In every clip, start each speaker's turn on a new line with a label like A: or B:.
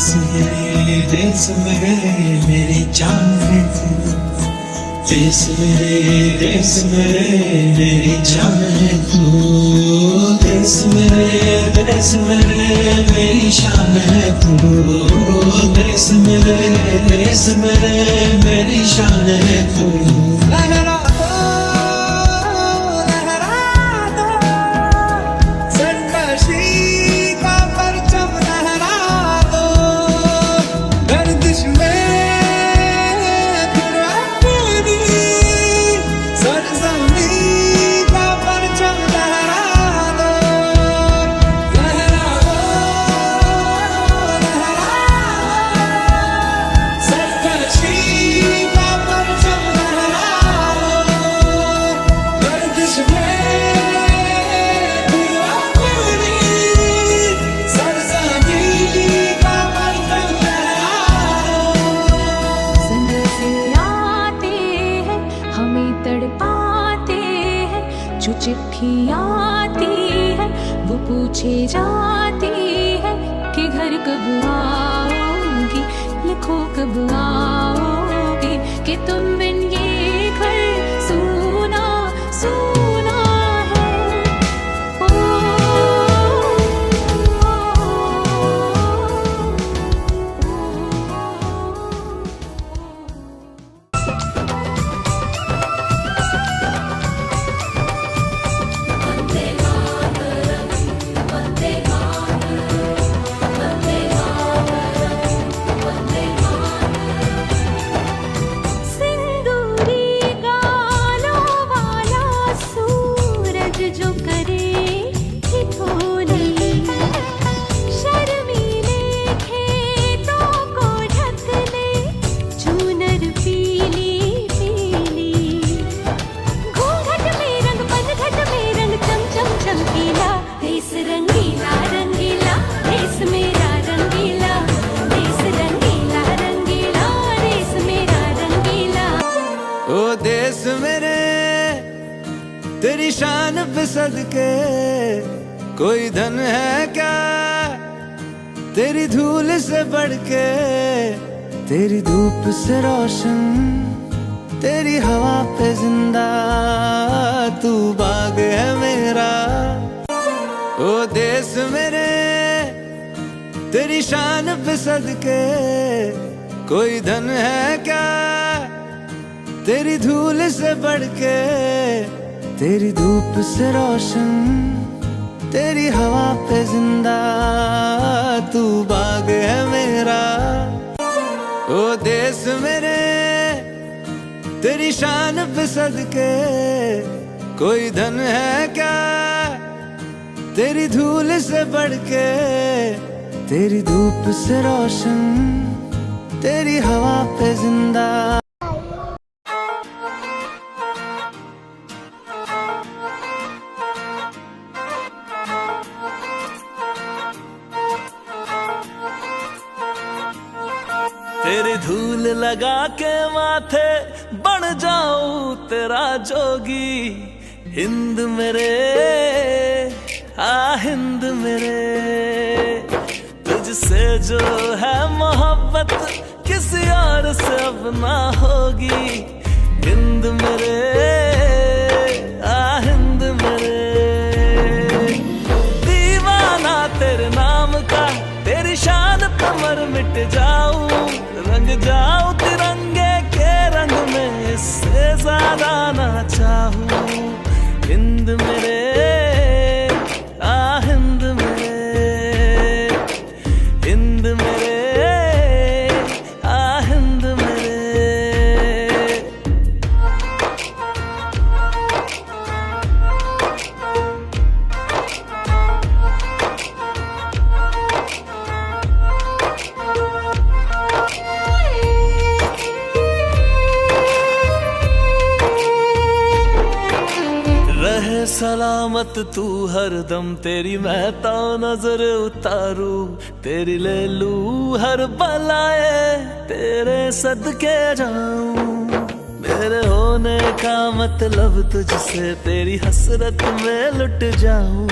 A: देश मेरे मेरी जान है तू। देश मेरे मेरी जान है तू। देश मेरे मेरी शान है तू। देश मेरे मेरी शान है तू।
B: जो चिट्ठी आती है वो पूछे जाती है कि घर कब आओगी, लिखो कब आओगी, कि तुम बिन ये घर सूना सूना है। ओ,
C: देश मेरे तेरी शान पे सदके कोई धन है क्या तेरी धूल से बढ़ के। तेरी धूप से रोशन तेरी हवा पे जिंदा तू बाग है मेरा। ओ देश मेरे तेरी शान पे सदके कोई धन है क्या तेरी धूल से बढ़ के। तेरी धूप से रोशन तेरी हवा पे जिंदा तू बाग है मेरा। ओ देश मेरे तेरी शान पे सदके कोई धन है क्या तेरी धूल से बढ़ के। तेरी धूप से रोशन तेरी हवा पे जिंदा।
D: तेरी धूल लगा के माथे बन जाऊं तेरा जोगी। हिंद मेरे हिंद मेरे तुझसे जो है मोहब्बत किसी और से अब ना होगी। हिंद मेरे हिंद मेरे दीवाना तेरे नाम का तेरी शान कमर मिट जाऊं रंग जाऊं तिरंगे के रंग में इससे ज्यादा ना चाहूं। हिंद मेरे हिंद मेरे हिंद मेरे हिंद मेरे। सलामत तू हरदम तेरी मैं तो नजर उतारू तेरी ले लू हर बलाए तेरे सदके जाऊं। तेरे होने का मतलब तुझसे तेरी हसरत में लुट जाऊं।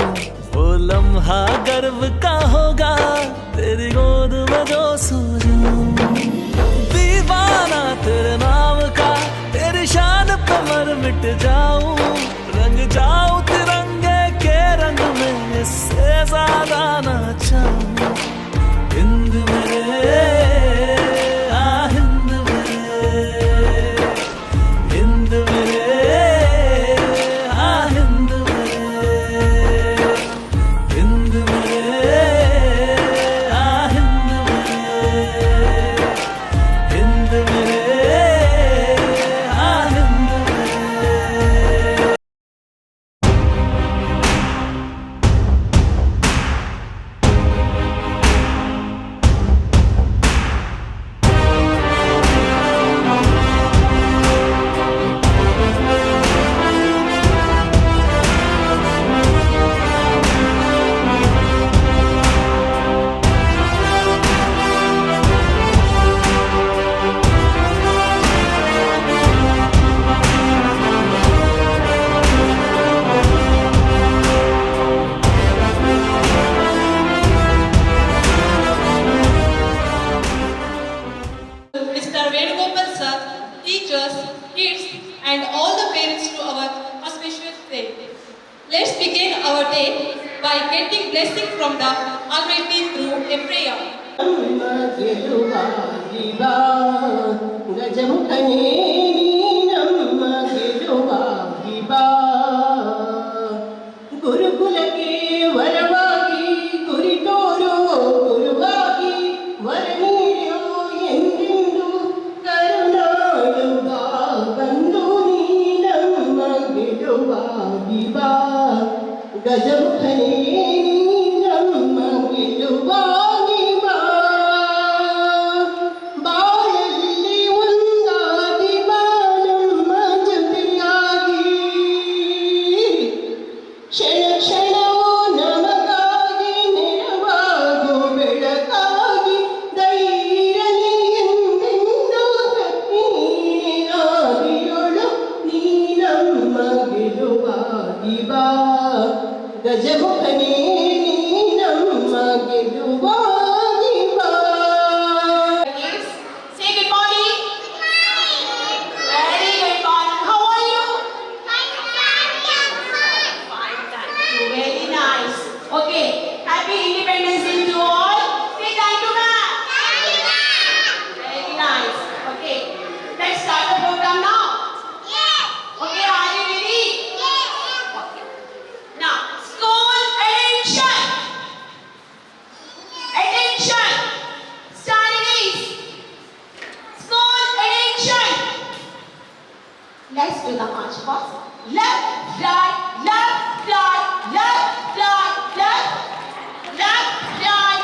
D: वो लम्हा गर्व का होगा तेरी गोद में जो सो जाऊं। दीवाना तेरे नाम का तेरी शान पे मर मिट जाऊं। रंग जाऊं तिरंगे के रंग में इससे ज्यादा ना चाहूं। हिंद मेरे आ हिंद मेरे, हिंद मेरे आ हिंद मेरे, हिंद मेरे आ हिंद मेरे, हिंद मेरे आ हिंद मेरे।
E: Mr. Venugopal sir, teachers, kids and all the parents to our auspicious day. Let's begin our day by getting blessing from the Almighty through a prayer.
F: ಗಜಮುಖನೇ ನಮ್ಮ ಗೆಲುವಾಗಿ ಬಾ. ಗುರುಕುಲಕ್ಕೆ ವರವಾಗಿ ಗುರಿ ತೋರೋ ಗುರುವಾಗಿ ವರ ನೀಡೋ ಎಂದೆಂದು ಕರುಣಾಳುವ ಬಂದು ನೀ ನಮ್ಮ ಗೆಲುವಾಗಿ ಬಾ. ಗಜಮುಖನೇ ನಮ್ಮ ಗೆಲುವಾಗಿ ಬಾ. ಬಾಳಲ್ಲಿ ಒಂದಾಗಿ ಬಾ ನಮ್ಮ ಜೊತೆಯಾಗಿ. ಕ್ಷಣ ಕ್ಷಣವೂ ನಮಗಾಗಿ ನೆರವಾಗು ಬೆಳಕಾಗಿ. ಧೈರ್ಯಲಿ ಎಂದೆಂದು ನೀನಾದಿಯೊಳು ನೀ ನಮ್ಮ ಗೆಲುವಾಗಿ ಬಾ. ಗಜಮುಖನೇ ನೀ ನಮ್ಮ ಗೆಲುವಾಗಿ ಬಾ.
E: Say good morning. Very good morning. How are you? Fine, thank you. Very nice. Okay. Happy Independence Day to all. Say thank you, ma'am. Very nice. Okay. Let's start the program now. Okay, are you ready? Okay. Now, school attention. Attention. Studies. School attention. Let's do the march past. Left, right, left, right, left, right, left, left, right,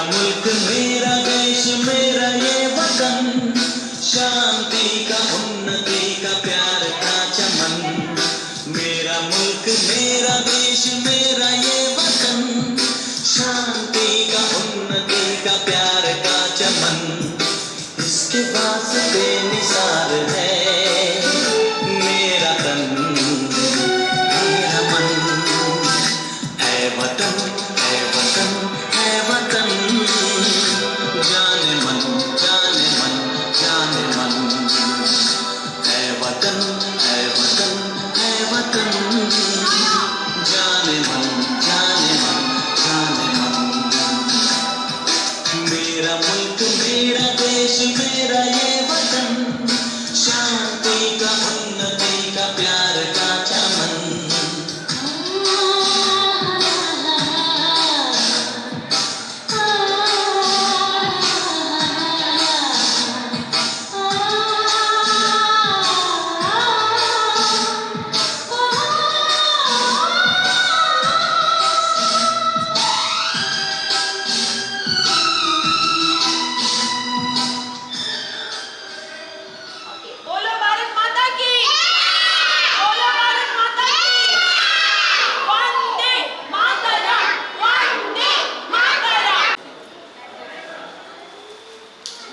A: मुल्क मेरा देश मेरा ये वतन, शांति का उन्नति का प्यार का चमन। मेरा मुल्क मेरा देश मेरा ये वतन, शांति का उन्नति का प्यार का चमन। इसके वास्ते निसार है मेरा तन मेरा मन। है वतन है वतन है वतन, जाने मन जाने मन जाने मन। है वतन है वतन है वतन, जाने मन जाने मन जाने मन। मेरा मुल्क मेरा देश मेरा ये वतन, शांति का उन्नति का प्यार का चमन।
E: बोलो भारत माता की, बोलो भारत माता की। Vande Mataram, Vande Mataram.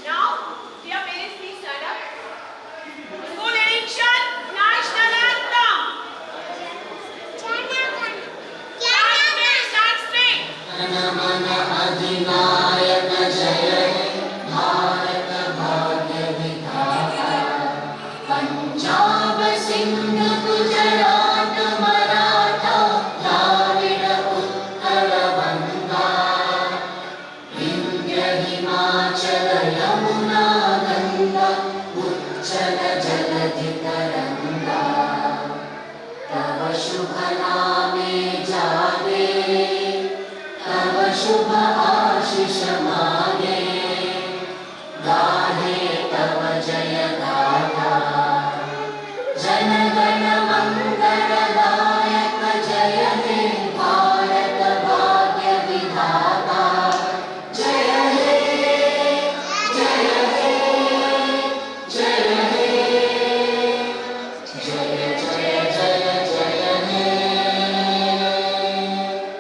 E: Now, dear parents, please stand up. School addiction, national anthem. Stand straight.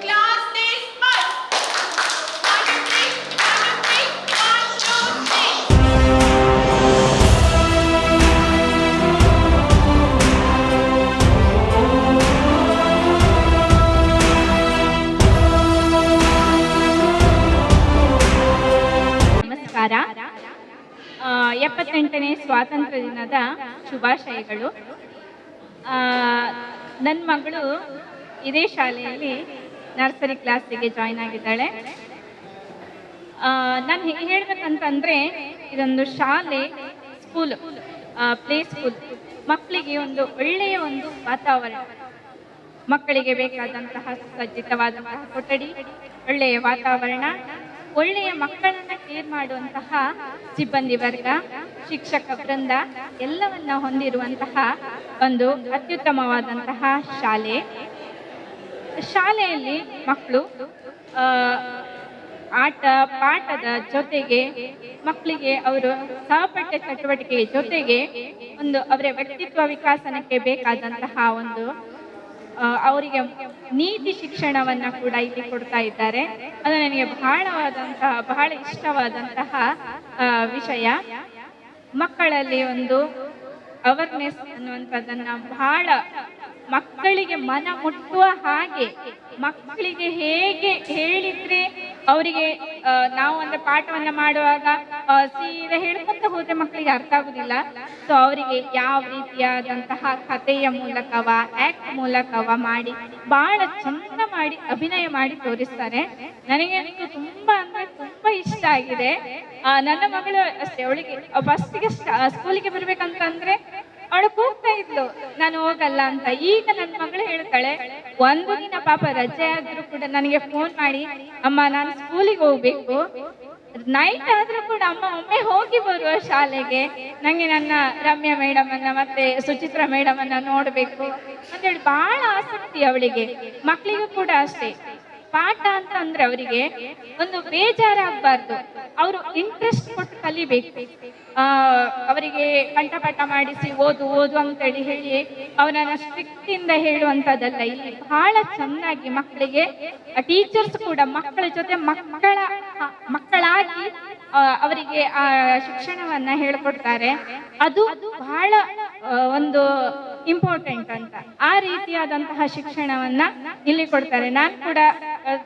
E: Class dismissed. 1, 2, 3.
G: ನಮಸ್ಕಾರ. 78ನೇ ಸ್ವಾತಂತ್ರ್ಯ ದಿನದ ಶುಭಾಶಯಗಳು. ನನ್ನ ಮಗಳು ಇದೇ ಶಾಲೆಯಲ್ಲಿ ನರ್ಸರಿ ಕ್ಲಾಸಿಗೆ ಜಾಯ್ನ್ ಆಗಿದ್ದಾಳೆ. ನಾನು ಹೇಳ್ಬೇಕಂತಂದರೆ ಇದೊಂದು ಶಾಲೆ, ಸ್ಕೂಲ್, ಪ್ಲೇ ಸ್ಕೂಲ್, ಮಕ್ಕಳಿಗೆ ಒಂದು ಒಳ್ಳೆಯ ಒಂದು ವಾತಾವರಣ, ಮಕ್ಕಳಿಗೆ ಬೇಕಾದಂತಹ ಸಜ್ಜಿತವಾದಂತಹ ಕೊಠಡಿ, ಒಳ್ಳೆಯ ವಾತಾವರಣ, ಒಳ್ಳೆಯ ಮಕ್ಕಳನ್ನು ಕೇರ್ ಮಾಡುವಂತಹ ಸಿಬ್ಬಂದಿ ವರ್ಗ, ಶಿಕ್ಷಕ ವೃಂದ ಎಲ್ಲವನ್ನ ಹೊಂದಿರುವಂತಹ ಒಂದು ಅತ್ಯುತ್ತಮವಾದಂತಹ ಶಾಲೆ. ಶಾಲೆಯಲ್ಲಿ ಮಕ್ಕಳು ಆಟ ಪಾಠದ ಜೊತೆಗೆ ಮಕ್ಕಳಿಗೆ ಅವರು ಸಹಪಠ್ಯ ಚಟುವಟಿಕೆಯ ಜೊತೆಗೆ ಒಂದು ಅವರ ವ್ಯಕ್ತಿತ್ವ ವಿಕಾಸನಕ್ಕೆ ಬೇಕಾದಂತಹ ಒಂದು ಅವರಿಗೆ ನೀತಿ ಶಿಕ್ಷಣವನ್ನ ಕೂಡ ಇಲ್ಲಿ ಕೊಡ್ತಾ ಇದ್ದಾರೆ. ಅದು ನನಗೆ ಬಹಳ ಇಷ್ಟವಾದಂತಹ ವಿಷಯ. ಮಕ್ಕಳಲ್ಲಿ ಒಂದು ಅವೇರ್ನೆಸ್ ಅನ್ನುವಂಥದ್ದನ್ನ ಬಹಳ ಮಕ್ಕಳಿಗೆ ಮನ ಮುಟ್ಟುವ ಹಾಗೆ, ಮಕ್ಕಳಿಗೆ ಹೇಗೆ ಹೇಳಿದ್ರೆ ಅವರಿಗೆ ನಾವು ಅಂದ್ರೆ ಪಾಠವನ್ನ ಮಾಡುವಾಗ ಸೀದಾ ಹೇಳ್ಕೊಂತ ಹೋದ್ರೆ ಮಕ್ಕಳಿಗೆ ಅರ್ಥ ಆಗುದಿಲ್ಲ. ಸೊ ಅವರಿಗೆ ಯಾವ ರೀತಿಯಾದಂತಹ ಕಥೆಯ ಮೂಲಕವ ಆಕ್ಟ್ ಮೂಲಕವ ಮಾಡಿ ಬಹಳ ಚಂದ ಮಾಡಿ ಅಭಿನಯ ಮಾಡಿ ತೋರಿಸ್ತಾರೆ. ನನಗೆ ತುಂಬಾ ಅಂದ್ರೆ ತುಂಬಾ ಇಷ್ಟ ಆಗಿದೆ. ನನ್ನ ಮಗಳು ಅಷ್ಟೇ, ಅವಳಿಗೆ ಫಸ್ಟಿಗೆ ಸ್ಕೂಲಿಗೆ ಬರ್ಬೇಕಂತಂದ್ರೆ ಅವಳು ಕೂಗ್ತಾ ಇದ್ಲು ನಾನು ಹೋಗಲ್ಲ ಅಂತ. ಈಗ ನನ್ನ ಮಗಳು ಹೇಳ್ತಾಳೆ, ಒಂದು ದಿನ ಪಾಪ ರಜೆ ಆದ್ರೂ ಕೂಡ ನನಗೆ ಫೋನ್ ಮಾಡಿ ಅಮ್ಮ ನಾನು ಸ್ಕೂಲಿಗೆ ಹೋಗ್ಬೇಕು, ನೈಟ್ ಆದ್ರೂ ಕೂಡ ಅಮ್ಮ ಒಮ್ಮೆ ಹೋಗಿ ಬರುವ ಶಾಲೆಗೆ, ನಂಗೆ ನನ್ನ ರಮ್ಯಾ ಮೇಡಮ್ ಅನ್ನ ಮತ್ತೆ ಸುಚಿತ್ರಾ ಮೇಡಮ್ ಅನ್ನ ನೋಡ್ಬೇಕು ಅಂತೇಳಿ ಬಹಳ ಆಸಕ್ತಿ ಅವಳಿಗೆ. ಮಕ್ಕಳಿಗೂ ಕೂಡ ಅಷ್ಟೇ, ಪಾಠ ಅಂತ ಅಂದ್ರೆ ಅವರಿಗೆ ಒಂದು ಬೇಜಾರಾಗಬಾರ್ದು, ಅವರು ಇಂಟ್ರೆಸ್ಟ್ ಕೊಟ್ಟು ಕಲಿಬೇಕು. ಅವರಿಗೆ ಕಂಠಪಾಠ ಮಾಡಿಸಿ ಓದು ಓದು ಅಂತೇಳಿ ಹೇಳಿ ಅವರನ್ನ ಸ್ಟ್ರಿಕ್ಟ್ ಇಂದ ಹೇಳುವಂತದ್ದಲ್ಲ. ಇಲ್ಲಿ ಬಹಳ ಚೆನ್ನಾಗಿ ಮಕ್ಕಳಿಗೆ ಟೀಚರ್ಸ್ ಕೂಡ ಮಕ್ಕಳ ಜೊತೆ ಮಕ್ಕಳಾಗಿ ಅವರಿಗೆ ಆ ಶಿಕ್ಷಣವನ್ನ ಹೇಳ್ಕೊಡ್ತಾರೆ. ಅದು ಬಹಳ ಒಂದು ಇಂಪಾರ್ಟೆಂಟ್ ಅಂತ. ಆ ರೀತಿಯಾದಂತಹ ಶಿಕ್ಷಣವನ್ನ ಇಲ್ಲಿ ಕೊಡ್ತಾರೆ. ನಾನು ಕೂಡ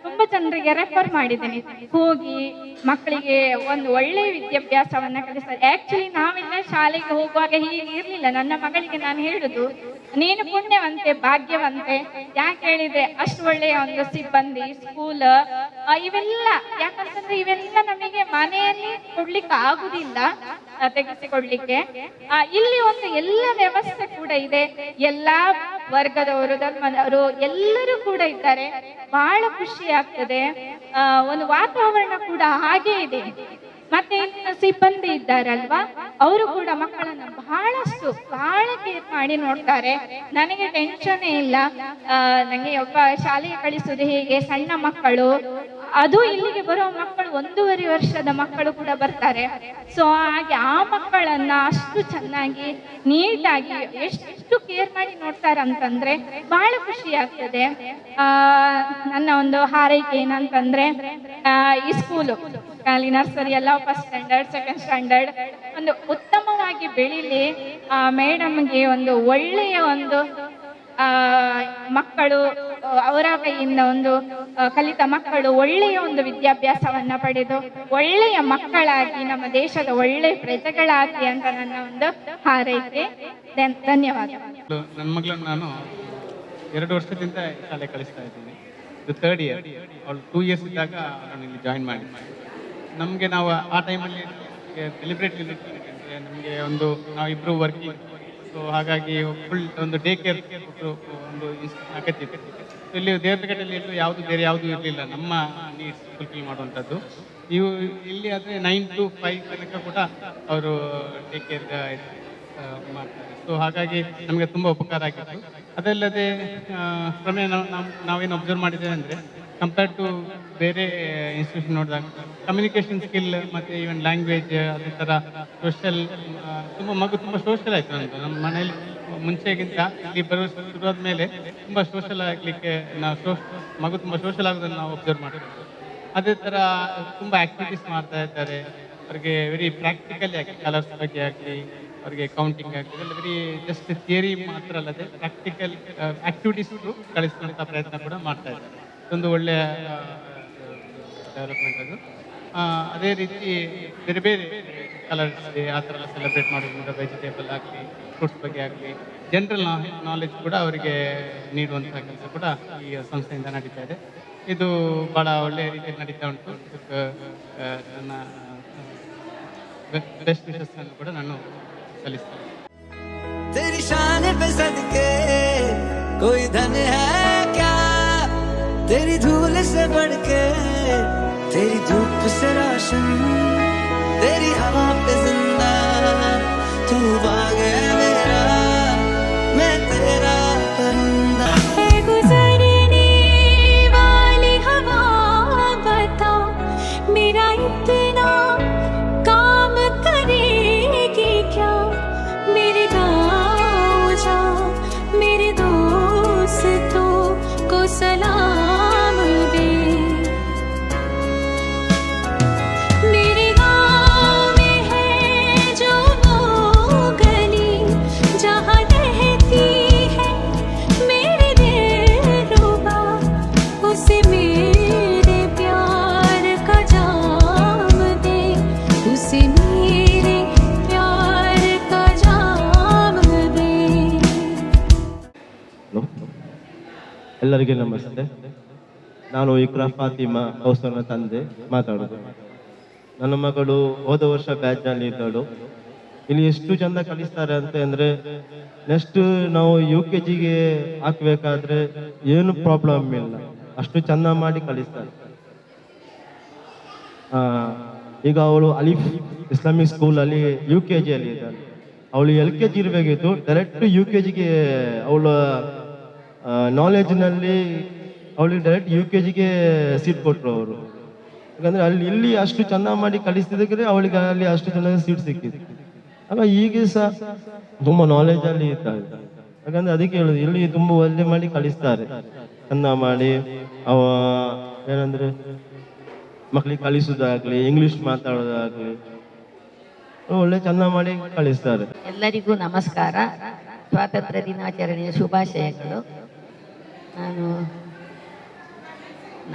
G: ತುಂಬಾ ಜನರಿಗೆ ರೆಫರ್ ಮಾಡಿದ್ದೇನೆ, ಹೋಗಿ ಮಕ್ಕಳಿಗೆ ಒಂದು ಒಳ್ಳೆ ವಿದ್ಯಾಭ್ಯಾಸವನ್ನ ಕಲಿಸ್ತಾರೆ. ಆಕ್ಚುಲಿ ನಾವೆಲ್ಲ ಶಾಲೆಗೆ ಹೋಗುವಾಗ ಹೀಗೆ ಇರ್ಲಿಲ್ಲ. ನನ್ನ ಮಗಳಿಗೆ ನಾನು ಹೇಳುದು, ನೀನು ಪುಣ್ಯವಂತೆ, ಭಾಗ್ಯವಂತೆ. ಯಾಕೆ ಹೇಳಿದ್ರೆ ಅಷ್ಟು ಒಳ್ಳೆಯ ಒಂದು ಸಿಬ್ಬಂದಿ, ಸ್ಕೂಲ್, ಇವೆಲ್ಲ ಯಾಕಂತಂದ್ರೆ ಇವೆಲ್ಲ ನಮಗೆ ಮನೆಯಲ್ಲಿ ಕೊಡ್ಲಿಕ್ಕೆ ಆಗುದಿಲ್ಲ, ತೆಗೆಸಿಕೊಡ್ಲಿಕ್ಕೆ. ಇಲ್ಲಿ ಒಂದು ಎಲ್ಲ ವ್ಯವಸ್ಥೆ ಕೂಡ ಇದೆ. ಎಲ್ಲಾ ವರ್ಗದವರು, ಧರ್ಮದವರು ಎಲ್ಲರೂ ಕೂಡ ಇದ್ದಾರೆ. ಬಹಳ ಖುಷಿ ಆಗ್ತದೆ. ಒಂದು ವಾತಾವರಣ ಕೂಡ ಹಾಗೆ ಇದೆ. ಮತ್ತೆ ಇನ್ನು ಸಿಬ್ಬಂದಿ ಇದ್ದಾರಲ್ವಾ, ಅವರು ಕೂಡ ಮಕ್ಕಳನ್ನ ಬಹಳ ಕೇರ್ ಮಾಡಿ ನೋಡ್ತಾರೆ. ನನಗೆ ಟೆನ್ಷನ್ ಇಲ್ಲ. ನನಗೆ ಒಬ್ಬ ಶಾಲೆಗೆ ಕಳಿಸುದು ಹೇಗೆ, ಸಣ್ಣ ಮಕ್ಕಳು, ಅದು ಇಲ್ಲಿಗೆ ಬರುವ ಮಕ್ಕಳು 1.5 ವರ್ಷದ ಮಕ್ಕಳು ಕೂಡ ಬರ್ತಾರೆ. ಸೊ ಹಾಗೆ ಆ ಮಕ್ಕಳನ್ನ ಅಷ್ಟು ಚೆನ್ನಾಗಿ ನೀಟಾಗಿ ಎಷ್ಟು ಕೇರ್ ಮಾಡಿ ನೋಡ್ತಾರೆ ಅಂತಂದ್ರೆ ಬಹಳ ಖುಷಿ ಆಗ್ತದೆ. ನನ್ನ ಒಂದು ಹಾರೈಕೆ ಏನಂತಂದ್ರೆ, ಈ ಸ್ಕೂಲು ಖಾಲಿ ನರ್ಸರಿ ಎಲ್ಲ ಫಸ್ಟ್ ಸ್ಟ್ಯಾಂಡರ್ಡ್, ಸೆಕೆಂಡ್ ಸ್ಟ್ಯಾಂಡರ್ಡ್ ಒಂದು ಉತ್ತಮವಾಗಿ ಬೆಳೀಲಿ. ಮೇಡಮ್ಗೆ ಒಂದು ಒಳ್ಳೆಯ ಒಂದು ಮಕ್ಕಳು, ಅವರ ಕೈಯಿಂದ ಒಂದು ಕಲಿತ ಮಕ್ಕಳು ಒಳ್ಳೆಯ ಒಂದು ವಿದ್ಯಾಭ್ಯಾಸವನ್ನ ಪಡೆದು ಒಳ್ಳೆಯ ಮಕ್ಕಳಾಗಿ ನಮ್ಮ ದೇಶದ ಒಳ್ಳೆಯ ಪ್ರಜೆಗಳಾಗಿ ಅಂತ ನನ್ನ ಒಂದು ಹಾರೈಕೆ. ಧನ್ಯವಾದ.
H: ನನ್ನ ಮಗಳನ್ನು ನಾನು 2 ವರ್ಷದಿಂದ ಶಾಲೆ ಕಳಿಸ್ತಾ ಇದ್ದೀನಿ. ಇದು 3rd ಇಯರ್. ಅವಳು 2 ಇಯರ್ಸ್ ಇದ್ದಾಗ ನಾನು ಇಲ್ಲಿ ಜಾಯಿನ್ ಮಾಡಿ ನಾವು ಆ ಟೈಮಲ್ಲಿ ಡೆಲಿಬ್ರೇಟ್ಲಿ ನಮಗೆ ನಾವಿಬ್ಬರು ವರ್ಕಿಂಗ್, ಸೊ ಹಾಗಾಗಿ ಫುಲ್ ಒಂದು ಡೇ ಕೇರ್ ಒಂದು ಅಗತ್ಯತೆ. ಇಲ್ಲಿ ದೇವರಘಟ್ಟಲ್ಲಿ ಬೇರೆ ಯಾವುದು ಇರಲಿಲ್ಲ ನಮ್ಮ ನೀಡ್ಸ್ ಫುಲ್ಫಿಲ್ ಮಾಡುವಂಥದ್ದು. ಇಲ್ಲಿ ಆದರೆ 9 to 5 ತನಕ ಕೂಡ ಅವರು ಡೇ ಕೇರ್ ಮಾಡ್ತಾರೆ. ಸೊ ಹಾಗಾಗಿ ನಮಗೆ ತುಂಬ ಉಪಕಾರ ಆಗಿತ್ತು. ಅದಲ್ಲದೆ ಕ್ರಮೇಣ ನಾವೇನು ಅಬ್ಸರ್ವ್ ಮಾಡಿದ್ದೇವೆ ಅಂದರೆ, ಕಂಪೇರ್ಡ್ ಟು ಬೇರೆ ಇನ್ಸ್ಟಿಟ್ಯೂಷನ್ ನೋಡಿದಾಗ ಕಮ್ಯುನಿಕೇಷನ್ ಸ್ಕಿಲ್ ಮತ್ತು ಈವನ್ ಲ್ಯಾಂಗ್ವೇಜ್, ಅದೇ ಥರ ಸೋಷಲ್, ತುಂಬ ಸೋಷಲ್ ಆಯಿತು ಅಂತ. ನಮ್ಮ ಮನೇಲಿ ಮುಂಚೆಗಿಂತ ಇಲ್ಲಿ ಶುರುವಾದ ಮೇಲೆ ತುಂಬ ಸೋಷಲ್ ಆಗಲಿಕ್ಕೆ ಮಗು ತುಂಬ ಸೋಷಲ್ ಆಗೋದನ್ನು ನಾವು ಅಬ್ಸರ್ವ್ ಮಾಡಿರ್ತೀವಿ. ಅದೇ ಥರ ತುಂಬ ಆ್ಯಕ್ಟಿವಿಟೀಸ್ ಮಾಡ್ತಾ ಇದ್ದಾರೆ. ಅವ್ರಿಗೆ ವೆರಿ ಪ್ರಾಕ್ಟಿಕಲಿ ಆಗಿ ಕಲರ್ಸ್ ಬಗ್ಗೆ ಆಗಲಿ, ಅವರಿಗೆ ಕೌಂಟಿಂಗ್ ಆಗಲಿ, ಇದೆಲ್ಲ ವೆರಿ ಜಸ್ಟ್ ಥಿಯರಿ ಮಾತ್ರ ಅಲ್ಲದೆ ಪ್ರಾಕ್ಟಿಕಲ್ ಆ್ಯಕ್ಟಿವಿಟೀಸ್ ಕಳಿಸುವಂಥ ಪ್ರಯತ್ನ ಕೂಡ ಮಾಡ್ತಾ ಇದ್ದಾರೆ. ಇದೊಂದು ಒಳ್ಳೆಯ ಡೆವಲಪ್ಮೆಂಟ್ ಅದು. ಅದೇ ರೀತಿ ಬೇರೆ ಬೇರೆ ಕಲರ್ಸ್ ಆ ಥರ ಎಲ್ಲ ಸೆಲೆಬ್ರೇಟ್ ಮಾಡೋದ್ರಿಂದ ವೆಜಿಟೇಬಲ್ ಆಗಲಿ, ಫ್ರೂಟ್ಸ್ ಬಗ್ಗೆ ಆಗಲಿ, ಜನರಲ್ ನಾಲೆಜ್ ಕೂಡ ಅವರಿಗೆ ನೀಡುವಂಥ ಕೆಲಸ ಕೂಡ ಈ ಸಂಸ್ಥೆಯಿಂದ ನಡೀತಾ ಇದೆ. ಇದು ಭಾಳ ಒಳ್ಳೆಯ ರೀತಿಯಲ್ಲಿ ನಡೀತಾ ಉಂಟು. ನನ್ನ ಬೆಸ್ಟ್ ವಿಶಸ್ ಅನ್ನು ಕೂಡ ನಾನು ಸಲ್ಲಿಸ್ತೇನೆ.
C: तेरी शान पे सदके कोई धन है क्या, तेरी धूल से बढ़ के, तेरी धूप से रोशन, तेरी हवा पे जिंदा, तू बाग है मेरा, मैं तेरा परिंदा.
B: है गुजरने वाली हवा, बता मेरा इतना काम करेगी क्या. मेरे गाँव जा, मेरे दोस्तों को सलाम दे. मेरे गाँव में है जो वो गली जहाँ रहती है मेरी दिलरुबा, उसे मेरे प्यार का जाम दे, उसे मेरे प्यार का जाम दे.
I: ಎಲ್ಲರಿಗೆ ನಮಸ್ತೆ. ನಾನು ಇಕ್ರಾ ಫಾತಿಮಾ ಕೌಸರ್ನ ತಂದೆ ಮಾತಾಡೋದು. ನನ್ನ ಮಗಳು ಹೋದ ವರ್ಷ ಬ್ಯಾಚ್ನಲ್ಲಿ ಇದ್ದಳು. ಇಲ್ಲಿ ಎಷ್ಟು ಚಂದ ಕಲಿಸ್ತಾರೆ ಅಂತ ಅಂದರೆ, ನೆಕ್ಸ್ಟ್ ನಾವು UKGಗೆ ಹಾಕಬೇಕಾದ್ರೆ ಏನು ಪ್ರಾಬ್ಲಮ್ ಇಲ್ಲ, ಅಷ್ಟು ಚಂದ ಮಾಡಿ ಕಲಿಸ್ತಾರೆ. ಈಗ ಅವಳು ಅಲಿಫ್ ಇಸ್ಲಾಮಿಕ್ ಸ್ಕೂಲಲ್ಲಿ UKGಯಲ್ಲಿ ಇದ್ದಾಳೆ. ಅವಳು LKG ಇರಬೇಕಿತ್ತು, ಡೈರೆಕ್ಟ್ UKGಗೆ ಅವಳ ನಾಲೆಜ್ನಲ್ಲಿ ಅವಳಿಗೆ ಡೈರೆಕ್ಟ್ UKGಗೆ ಸೀಟ್ ಕೊಟ್ಟರು ಅವರು. ಯಾಕಂದರೆ ಇಲ್ಲಿ ಅಷ್ಟು ಚೆಂದ ಮಾಡಿ ಕಲಿಸ್ತಿದ್ದಕ್ಕೆ ಅವಳಿಗೆ ಅಲ್ಲಿ ಅಷ್ಟು ಚೆನ್ನಾಗಿ ಸೀಟ್ ಸಿಕ್ಕಿತ್ತು. ಆಗ ಈಗ ಸಹ ತುಂಬ ನಾಲೆಜಲ್ಲಿ ಇರ್ತಾರೆ. ಯಾಕಂದರೆ ಅದಕ್ಕೆ ಹೇಳೋದು, ಇಲ್ಲಿ ತುಂಬ ಒಳ್ಳೆ ಮಾಡಿ ಕಲಿಸ್ತಾರೆ, ಚೆಂದ ಮಾಡಿ. ಅವ ಏನಂದರೆ ಮಕ್ಕಳಿಗೆ ಕಲಿಸೋದಾಗಲಿ, ಇಂಗ್ಲೀಷ್ ಮಾತಾಡೋದಾಗಲಿ ಒಳ್ಳೆ ಚೆಂದ ಮಾಡಿ ಕಲಿಸ್ತಾರೆ.
J: ಎಲ್ಲರಿಗೂ ನಮಸ್ಕಾರ. ಸ್ವಾತಂತ್ರ್ಯ ದಿನಾಚರಣೆಯ ಶುಭಾಶಯಗಳು.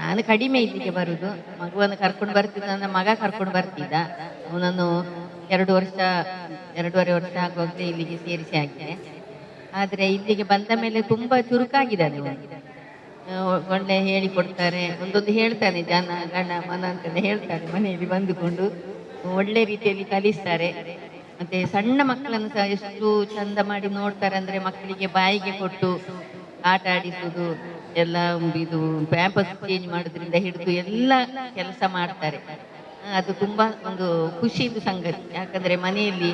J: ನಾನು ಕಡಿಮೆ ಇಲ್ಲಿಗೆ ಬರುವುದು. ಮಗುವನ್ನು ಕರ್ಕೊಂಡು ಬರ್ತಿದ್ದ, ನನ್ನ ಮಗ ಕರ್ಕೊಂಡು ಬರ್ತಿದ್ದ. ಅವನನ್ನು 2.5 ವರ್ಷ ಆಗುವಾಗಲೇ ಇಲ್ಲಿಗೆ ಸೇರಿಸಿ ಆಗಿದೆ. ಆದರೆ ಇಲ್ಲಿಗೆ ಬಂದ ಮೇಲೆ ತುಂಬ ಚುರುಕಾಗಿದ್ದಾನೆ ಅವನು. ಒಳ್ಳೆ ಹೇಳಿಕೊಡ್ತಾರೆ, ಒಂದೊಂದು ಹೇಳ್ತಾನೆ, ಗಣ ಮನ ಅಂತೆಲ್ಲ ಹೇಳ್ತಾರೆ. ಮನೆಯಲ್ಲಿ ಬಂದುಕೊಂಡು ಒಳ್ಳೆ ರೀತಿಯಲ್ಲಿ ಕಲಿಸ್ತಾರೆ. ಮತ್ತೆ ಸಣ್ಣ ಮಕ್ಕಳನ್ನು ಸಹ ಎಷ್ಟು ಚಂದ ಮಾಡಿ ನೋಡ್ತಾರೆ ಅಂದರೆ, ಮಕ್ಕಳಿಗೆ ಬಾಯಿಗೆ ಕೊಟ್ಟು ಆಟ ಆಡಿಸುವುದು ಎಲ್ಲ, ಇದು ಪ್ಯಾಂಪಸ್ ಚೇಂಜ್ ಮಾಡೋದ್ರಿಂದ ಹಿಡಿದು ಎಲ್ಲ ಕೆಲಸ ಮಾಡ್ತಾರೆ. ಅದು ತುಂಬ ಒಂದು ಖುಷಿದು ಸಂಗತಿ. ಯಾಕಂದರೆ ಮನೆಯಲ್ಲಿ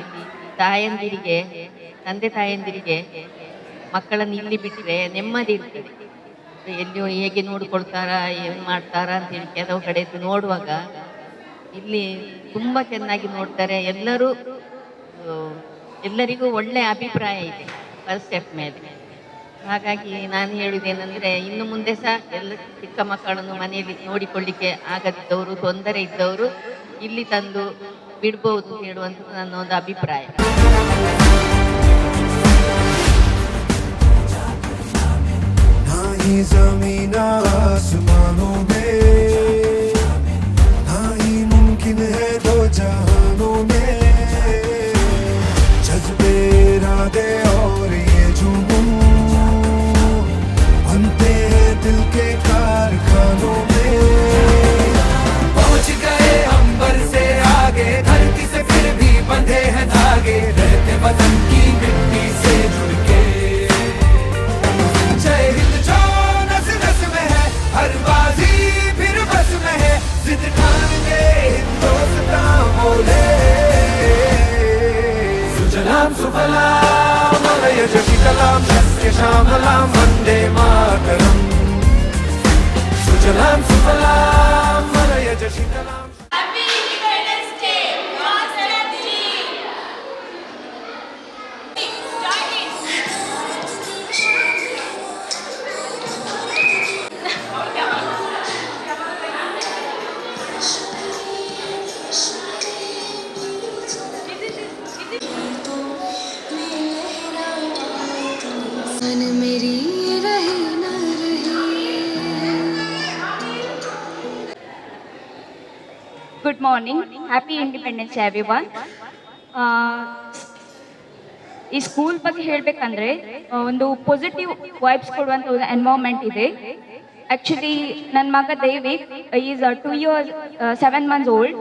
J: ತಂದೆ ತಾಯಂದಿರಿಗೆ ಮಕ್ಕಳನ್ನು ಇಲ್ಲಿ ಬಿಟ್ಟರೆ ನೆಮ್ಮದಿ ಇರ್ತದೆ. ಎಲ್ಲಿಯೋ ಹೇಗೆ ನೋಡಿಕೊಳ್ತಾರಾ, ಏನು ಮಾಡ್ತಾರಾ ಅಂತೇಳಿ ಕೆಲವು ಕಡೆ ನೋಡುವಾಗ ಇಲ್ಲಿ ತುಂಬ ಚೆನ್ನಾಗಿ ನೋಡ್ತಾರೆ. ಎಲ್ಲರಿಗೂ ಒಳ್ಳೆಯ ಅಭಿಪ್ರಾಯ ಇದೆ ಫಸ್ಟ್ ಸ್ಟೆಪ್ ಮೇಲೆ. ಹಾಗಾಗಿ ನಾನು ಹೇಳುವುದೇನೆಂದರೆ, ಇನ್ನು ಮುಂದೆ ಸಹ ಎಲ್ಲ ಚಿಕ್ಕ ಮಕ್ಕಳನ್ನು ಮನೆಯಲ್ಲಿ ನೋಡಿಕೊಳ್ಳಿಕ್ಕೆ ಆಗದಿದ್ದವರು, ತೊಂದರೆ ಇದ್ದವರು ಇಲ್ಲಿ ತಂದು ಬಿಡ್ಬೋದು ಹೇಳುವಂಥದ್ದು ನನ್ನ ಒಂದು ಅಭಿಪ್ರಾಯ.
K: ज़मीन आसमानों में ना ही मुमकिन है दो जहानों में, जज्बे इरादे और ये जुनून बनते हैं दिल के कारखानों में। पहुंच गए अंबर से आगे, धरती से फिर भी बंधे हैं धागे, रहते वतन की मिट्टी से जुड़ के। जय हिंद जो नस नस में है, हर बाजी फिर बस में है, जिद ठान के हिंदुस्तान बोले। सुजलाम सुफलाम मलयज शीतलाम शस्य श्यामलाम वंदे मातरम। सुजलाम सुफलाम मलयज शीतलाम।
B: Happy Independence Day, Master Ji! Join in.
L: मन मेरी रहे न रहे।
G: Good morning, happy independence day everyone. ಈ ಸ್ಕೂಲ್ ಬಗ್ಗೆ ಹೇಳಬೇಕಂದ್ರೆ ಒಂದು ಪಾಸಿಟಿವ್ ವೈಬ್ಸ್ ಕೊಡುವಂಥ ಒಂದು ಎನ್ವೈರ್ಮೆಂಟ್ ಇದೆ. ಆ್ಯಕ್ಚುಲಿ ನನ್ನ ಮಗ Devik is 2 years 7 months old.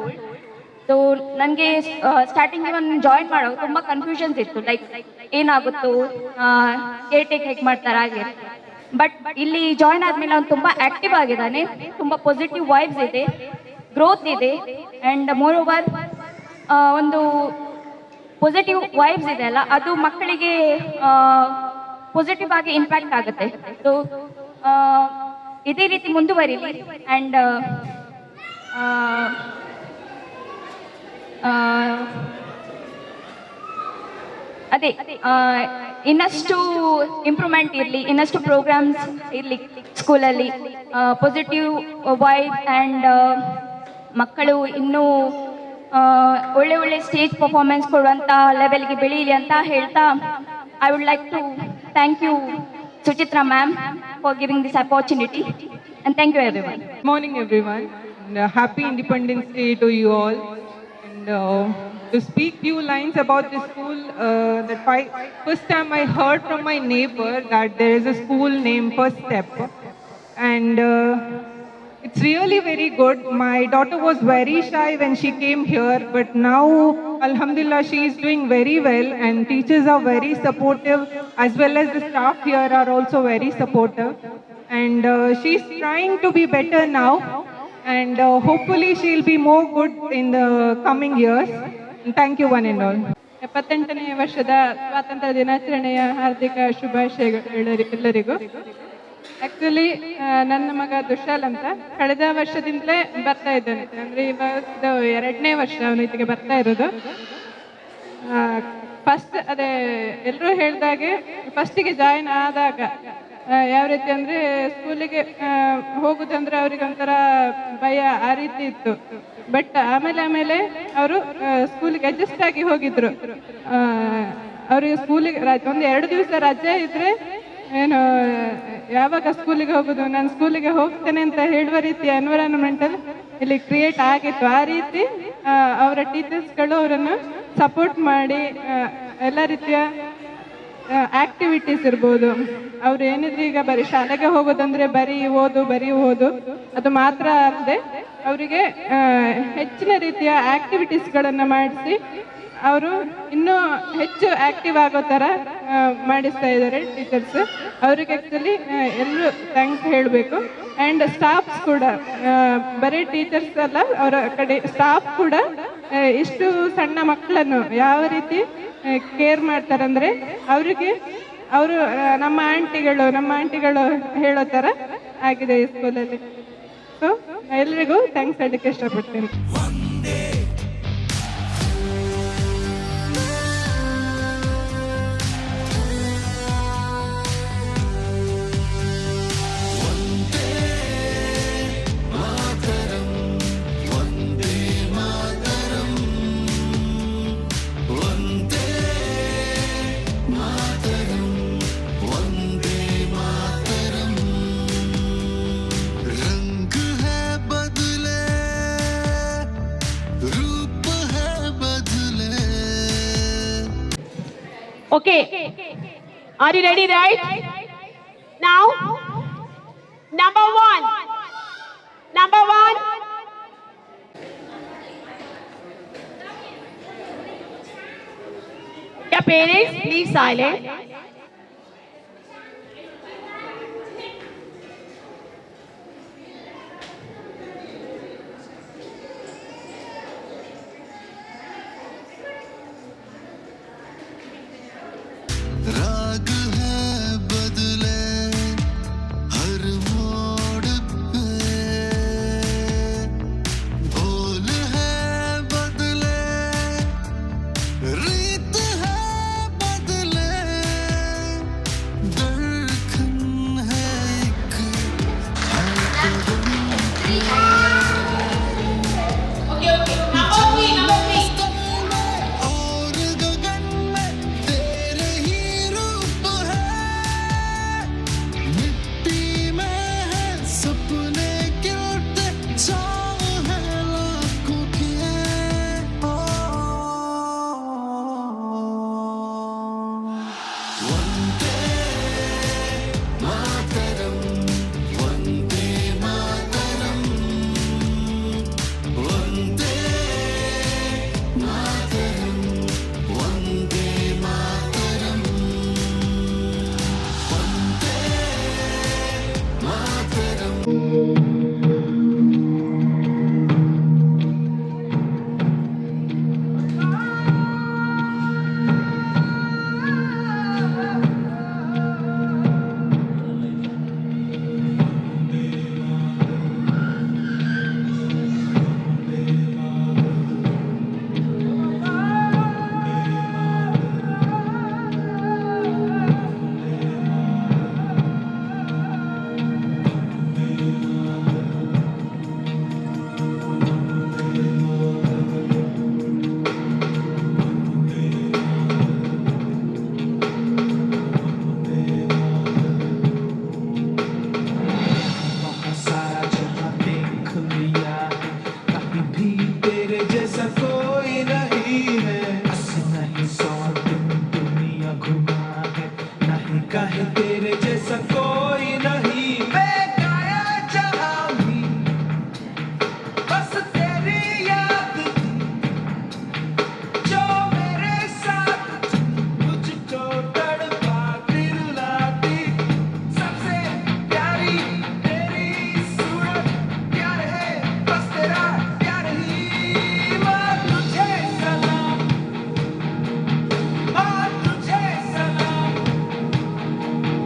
G: So ನನಗೆ ಸ್ಟಾರ್ಟಿಂಗ್ ಒಂದು ಜಾಯಿನ್ ಮಾಡೋದು ತುಂಬ ಕನ್ಫ್ಯೂಷನ್ಸ್ ಇತ್ತು, ಲೈಕ್ ಏನಾಗುತ್ತೋ, ಕೇರ್ ಹೇಗೆ ಮಾಡ್ತಾರೆ ಹಾಗೆ. ಬಟ್ ಇಲ್ಲಿ ಜಾಯಿನ್ ಆದಮೇಲೆ ಅವ್ನು ತುಂಬ ಆ್ಯಕ್ಟಿವ್ ಆಗಿದ್ದಾನೆ, ತುಂಬ ಪಾಸಿಟಿವ್ ವೈಬ್ಸ್ ಇದೆ, ಗ್ರೋತ್ ಇದೆ. ಆ್ಯಂಡ್ ಮೋರ್ ಓವರ್ ಒಂದು ಪಾಸಿಟಿವ್ ವೈಬ್ಸ್ ಇದೆ ಅಲ್ಲ, ಅದು ಮಕ್ಕಳಿಗೆ ಪಾಸಿಟಿವ್ ಆಗಿ ಇಂಪ್ಯಾಕ್ಟ್ ಆಗುತ್ತೆ. ಸೊ ಇದೇ ರೀತಿ ಮುಂದುವರಿಲಿ. ಆ್ಯಂಡ್ ಅದೇ ಇನ್ನಷ್ಟು ಇಂಪ್ರೂವ್ಮೆಂಟ್ ಇರಲಿ, ಇನ್ನಷ್ಟು ಪ್ರೋಗ್ರಾಮ್ಸ್ ಇರಲಿ ಸ್ಕೂಲಲ್ಲಿ, ಪಾಸಿಟಿವ್ ವೈಬ್. ಆ್ಯಂಡ್ ಮಕ್ಕಳು ಇನ್ನೂ ಒಳ್ಳೆ ಒಳ್ಳೆ ಸ್ಟೇಜ್ ಪರ್ಫಾರ್ಮೆನ್ಸ್ ಕೊಡುವಂಥ ಲೆವೆಲ್ಗೆ ಬೆಳೀಲಿ ಅಂತ ಹೇಳ್ತಾ, I would like to thank you Suchitra ma'am for giving this opportunity, and thank you everyone.
M: Good morning everyone, and happy Independence Day to you all. And to speak few lines about this school, first time I heard from my neighbor that there is a school named First Step, and it's really very good. My daughter was very shy when she came here, but now alhamdulillah she is doing very well, and teachers are very supportive, as well as the staff here are also very supportive, and she's trying to be better now, and hopefully she'll be more good in the coming years. And thank you one and all.
E: 78ನೇ ವರ್ಷದ ಸ್ವಾತಂತ್ರ್ಯ ದಿನಾಚರಣೆಯ ಹಾರ್ದಿಕ ಶುಭಾಶಯಗಳು ಎಲ್ಲರಿಗೂ.
M: Actually ನನ್ನ ಮಗ ದುಶಾಲ್ ಅಂತ ಕಳೆದ ವರ್ಷದಿಂದಲೇ ಬರ್ತಾ ಇದ್ದಾನೆ. ಅಂದರೆ ಇವತ್ತು 2ನೇ ವರ್ಷ ಅವನು ಇದಕ್ಕೆ ಬರ್ತಾ ಇರೋದು. ಫಸ್ಟ್ ಅದೇ ಎಲ್ಲರೂ ಹೇಳಿದಾಗೆ ಫಸ್ಟಿಗೆ ಜಾಯಿನ್ ಆದಾಗ ಯಾವ ರೀತಿ ಅಂದರೆ ಸ್ಕೂಲಿಗೆ ಹೋಗೋದಂದ್ರೆ ಅವ್ರಿಗೆ ಒಂಥರ ಭಯ ಆ ರೀತಿ ಇತ್ತು. ಬಟ್ ಆಮೇಲೆ ಅವರು ಸ್ಕೂಲಿಗೆ ಅಡ್ಜಸ್ಟ್ ಆಗಿ ಹೋಗಿದ್ರು. ಅವರಿಗೆ ಸ್ಕೂಲಿಗೆ ಒಂದು 2 ದಿವಸ ರಜೆ ಇದ್ರೆ ಏನು ಯಾವಾಗ ಸ್ಕೂಲಿಗೆ ಹೋಗೋದು, ನಾನು ಸ್ಕೂಲಿಗೆ ಹೋಗ್ತೇನೆ ಅಂತ ಹೇಳುವ ರೀತಿ ಎನ್ವಿರಾನ್ಮೆಂಟಲ್ ಇಲ್ಲಿ ಕ್ರಿಯೇಟ್ ಆಗಿತ್ತು. ಆ ರೀತಿ ಅವರ ಟೀಚರ್ಸ್ಗಳು ಅವರನ್ನು ಸಪೋರ್ಟ್ ಮಾಡಿ ಎಲ್ಲ ರೀತಿಯ ಆಕ್ಟಿವಿಟೀಸ್ ಇರ್ಬೋದು. ಅವ್ರು ಏನಿದ್ರು ಈಗ ಬರೀ ಶಾಲೆಗೆ ಹೋಗೋದಂದ್ರೆ ಬರೀ ಓದು ಅದು ಮಾತ್ರ ಅಲ್ಲದೆ ಅವರಿಗೆ ಹೆಚ್ಚಿನ ರೀತಿಯ ಆಕ್ಟಿವಿಟೀಸ್ಗಳನ್ನು ಮಾಡಿಸಿ ಅವರು ಇನ್ನೂ ಹೆಚ್ಚು ಆಕ್ಟಿವ್ ಆಗೋ ಥರ ಮಾಡಿಸ್ತಾ ಇದ್ದಾರೆ ಟೀಚರ್ಸ್. ಅವ್ರಿಗೆ ಆ್ಯಕ್ಚುಲಿ ಎಲ್ಲರೂ ಥ್ಯಾಂಕ್ಸ್ ಹೇಳಬೇಕು. ಆ್ಯಂಡ್ ಸ್ಟಾಫ್ಸ್ ಕೂಡ ಬರೀ ಟೀಚರ್ಸ್ ಅಲ್ಲ, ಅವರ ಕಡೆ ಸ್ಟಾಫ್ ಕೂಡ ಇಷ್ಟು ಸಣ್ಣ ಮಕ್ಕಳನ್ನು ಯಾವ ರೀತಿ ಕೇರ್ ಮಾಡ್ತಾರಂದರೆ ಅವರು ನಮ್ಮ ಆಂಟಿಗಳು ಹೇಳೋ ಥರ ಆಗಿದೆ ಈ ಸ್ಕೂಲಲ್ಲಿ. ಸೊ ಎಲ್ರಿಗೂ ಥ್ಯಾಂಕ್ಸ್ ಹೇಳಲಿಕ್ಕೆ ಇಷ್ಟಪಡ್ತೀನಿ.
B: Okay, are you ready, right? Now, number one. Your parents, please silent.
K: राग है बदले हर मोड़ पे, बोल है बदले रीत है बदले, धड़कन है एक और गगन में तेरे ही रूप है, मिट्टी में है सपने गिरते, छाँव है लाखों के। Vande Mataram, Vande Mataram, Vande Mataram, Vande Mataram, Vande Mataram.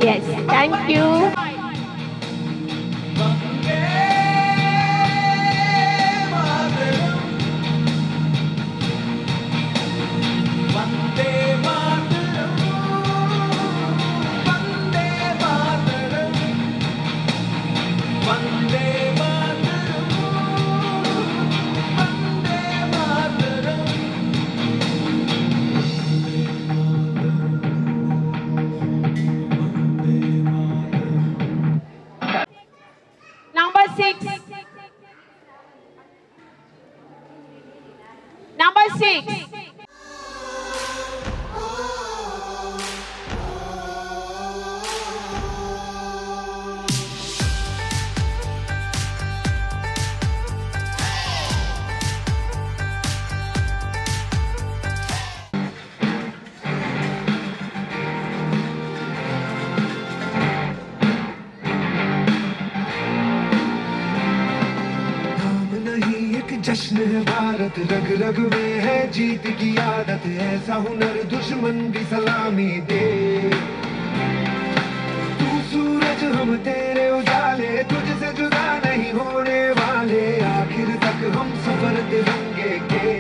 B: Yes, thank you. 6. Number 6.
K: जश्न है भारत, रग रग में है जीत की आदत, ऐसा हुनर दुश्मन भी सलामी दे। तू सूरज हम तेरे उजाले, तुझसे जुदा नहीं होने वाले, आखिर तक हम सफर तिरंगे के।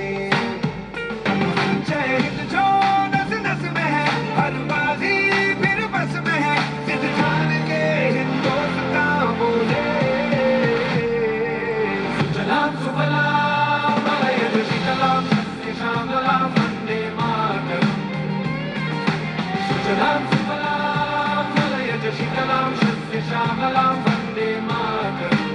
K: जय हिंद जो नस नस में है, हर बाजी फिर बस में है, सिद्ध जान के हिंदुस्तान बोले। सुजलाम सुफलाम Sujalam Sufalam Malayaj Shitalam Shasya Shamalam Vande Mataram.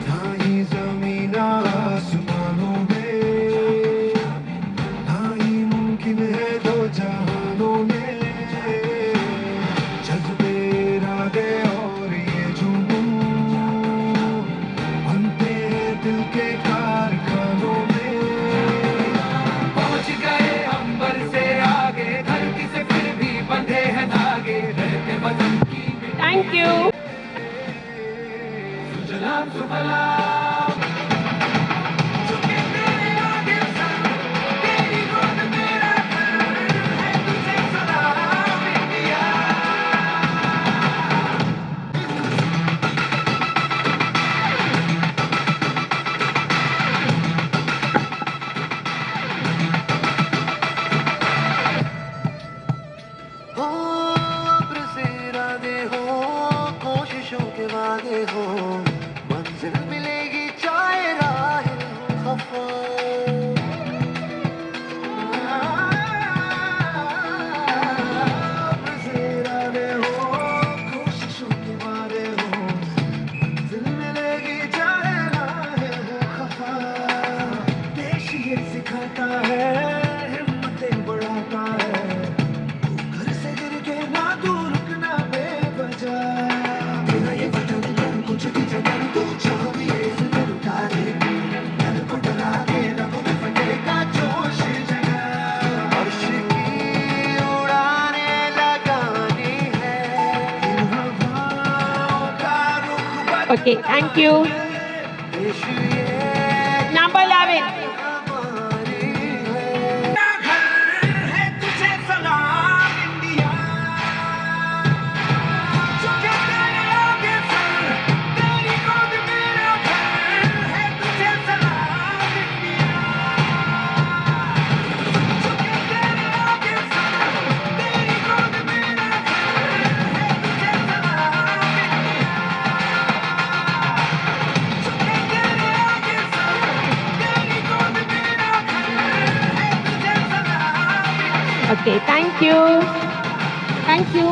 K: Nahi zameen aasmanon mein, nahi mumkin hai do jahanon mein, jazbe irade aur ye junoon बनते हैं दिल के कारखानों में। पहुंच गए अंबर से आगे, धरती से फिर भी बंधे हैं धागे, रहते वतन की।
B: Thank you.
K: सुजलाम सुफलाम झुके तेरे आगे सर, तेरी गोद मेरा घर है, तुझे सलाम इंडिया। हो अब्र से इरादे हो, कोशिशों के वादे हो, मंजिल मिलेगी चाहे राह हो खफा। अब्र से इरादे हो, कोशिशों के वादे हो, मंजिल मिलेगी चाहे राह हो खफा। देश ये सिखाता है, हिम्मतें बढ़ाता है, घर से गिर के ना तू रुकना बेवजह। तेरा ये वतन कुछ भी जगह तू चाहो ये ज़रूर उठा दे, घर को डरा के रखो फतेह का जोश जगा। अर्श की उड़ाने लगानी है, इन हवाओं का रुख बदल।
B: Okay, thank you.
K: देश ये
B: Number 11. Okay, thank you. Thank you.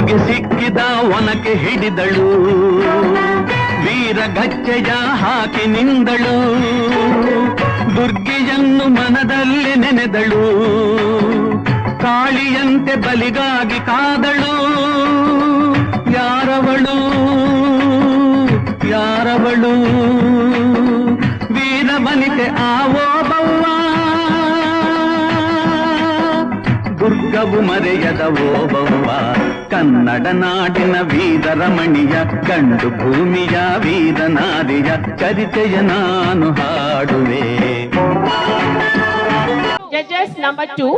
N: ನಿನಗೆ ಸಿಕ್ಕಿದ ಒನಕೆ ಹಿಡಿದಳು, ವೀರ ಗಚ್ಚೆಯ ಹಾಕಿ ನಿಂದಳು, ದುರ್ಗೆಯನ್ನು ಮನದಲ್ಲಿ ನೆನೆದಳು, ಕಾಳಿಯಂತೆ ಬಲಿಗಾಗಿ ಕಾದಳು. ಯಾರವಳು ಯಾರವಳು ವೀರವನಿತೆ ಆವೋ ಬವ್ವ, ದುರ್ಗವು ಮರೆಯದ ಓಬವ್ವ. ಕನ್ನಡ ನಾಡಿನ ವೀರರಮಣಿಯ, ಗಂಡು ಭೂಮಿಯ ವೀರನಾರಿಯ ಚರಿತೆಯ ನಾನು ಹಾಡುವೆ.
B: Judges number 2.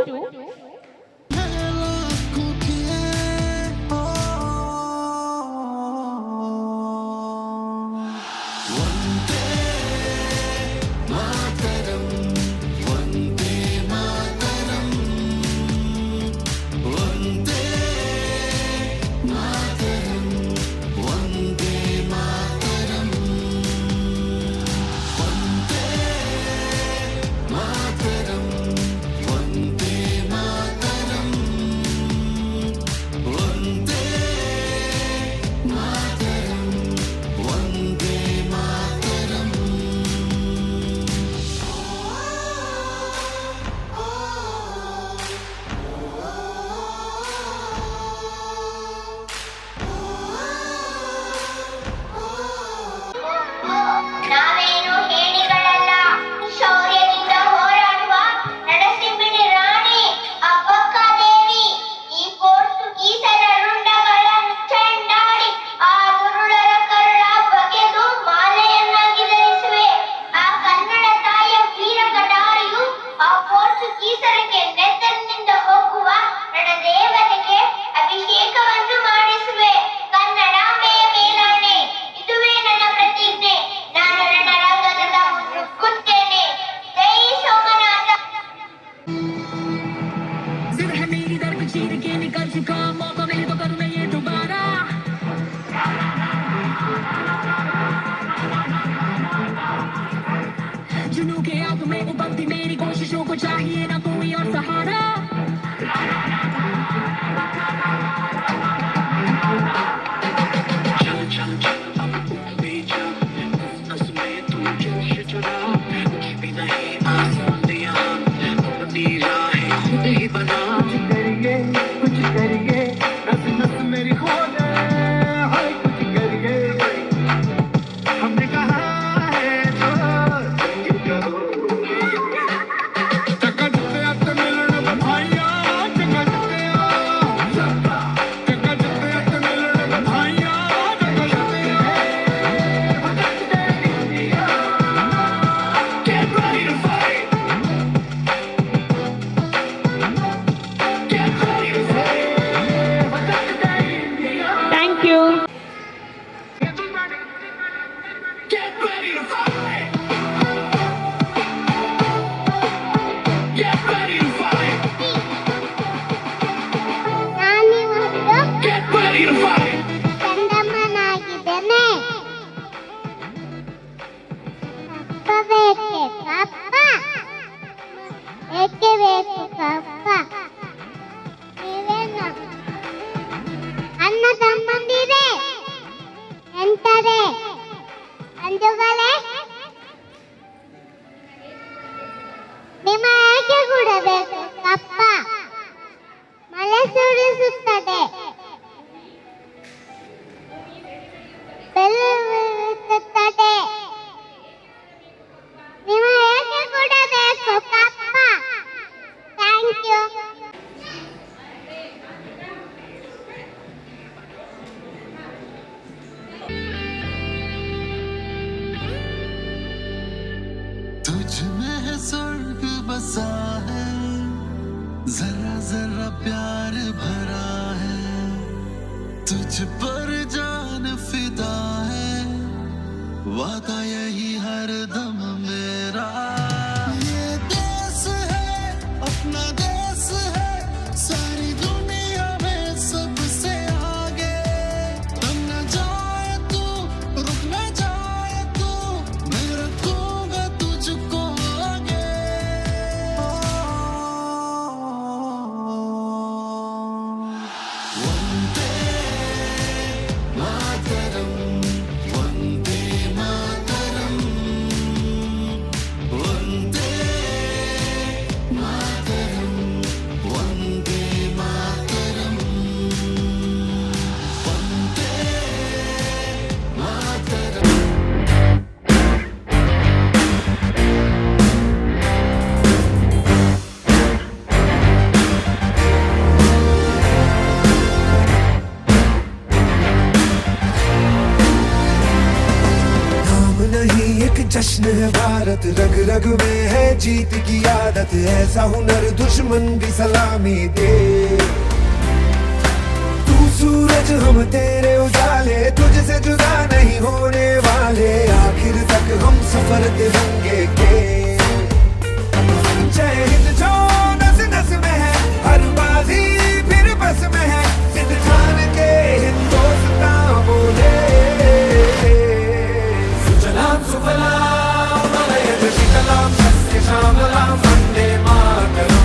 O: ನಾವೇನು ಹೇಡಿಗಳಲ್ಲ, ಶೌರ್ಯದಿಂದ ಹೋರಾಡುವ ನರಸಿಂಹಿಣಿ ರಾಣಿ ಅಬ್ಬಕ್ಕಾದೇವಿ. ಈ ಪೋರ್ಚುಗೀಸರ ರುಂಡಗಳನ್ನು ಚೆಂಡಾಡಿ ಆ ದುರುಳರ ಕರುಳ ಬಗೆದು ಮಾಲೆಯನ್ನಾಗಿ ಧರಿಸುವೆ. ಆ ಕನ್ನಡ ತಾಯಿಯ ವೀರ ಕಟಾರಿಯು ಆ ಪೋರ್ಚುಗೀಸರಿಗೆ ನೆತ್ತನಿಂದ ಹೋಗುವ ರಣದೇವತೆಗೆ ಅಭಿಷೇಕವನ್ನು ಮಾಡಿಸುವೆ. ಕನ್ನಡಾಂಬೆಯ ಮೇಲಾಣೆ, ಇದುವೇ ನನ್ನ ಪ್ರತಿಜ್ಞೆ. ನಾನು ರಣರಂಗದ ಮುನ್ನುಗ್ಗುತ್ತೇನೆ. ಜೈ ಸೋಮನಾಥ.
K: जुनून के आग में उबलती मेरी कोशिशों को चाहिए ना कोई और सहारा. चल चल चल अब तुम भी चल, नस में तू जोश चढ़ा. कुछ भी नहीं आसान दिया, अपनी राहें खुद ही बना. कुछ करिए नस नस मेरी खोले, हाय कुछ करिए. हमने कहा है तो क्यों करो. जगते अत मिलन बधाइया, जगते अत मिलन बधाइया, जगते India. Get ready to fight. Get ready to fight.
B: Thank you.
K: Get ready to fight. Get ready to fight.
O: ನಾನಿವತ್ತು
K: Get ready to fight.
O: ಚಂದಮ್ಮನಾಗಿದ್ದೇನೆ. ಕಪ್ಪ ಬೇಕೆ ಕಪ್ಪ, ಏಕೆ ಬೇಕು ಕಪ್ಪ. ನೀವೇನು ಅಣ್ಣ ತಮ್ಮಂದಿರೇ, ಎಂತರೇ ಅಂಜುಗಳೇ, ನಿಮ್ಮ ಏಕೆ ಕೊಡಬೇಕು ಕಪ್ಪ. ಮಳೆ ಸುರಿಸುತ್ತದೆ, ಬೆಲ್ಲು ಬೀಳುತ್ತದೆ. ನಿಮ್ಮ ಏಕೆ ಕೊಡಬೇಕು ಕಪ್ಪ. Thank you.
D: तुझ में है स्वर्ग बसा है, जरा जरा प्यार भरा है, तुझ पर जान फिदा है, वादा यही हर दम मेरा. ये देश है अपना देश है, सारी दुनिया में सबसे आगे. थम न जाए तू, रुक न जाए तू, मैं रखूंगा तुझको आगे. One day
K: जश्न है भारत, रग रग में है जीत की आदत, ऐसा हुनर दुश्मन भी सलामी दे। तू सूरज हम तेरे उजाले, तुझसे जुदा नहीं होने वाले, आखिर तक हम सफर तिरंगे के। जय हिंद जो नस नस में है, हर बाजी फिर बस में है, सिद्ध ठान के हिंदुस्तान बोले। सुजलाम सुफलाम मलयज शीतलाम सस्य श्यामलाम वंदे मातरम।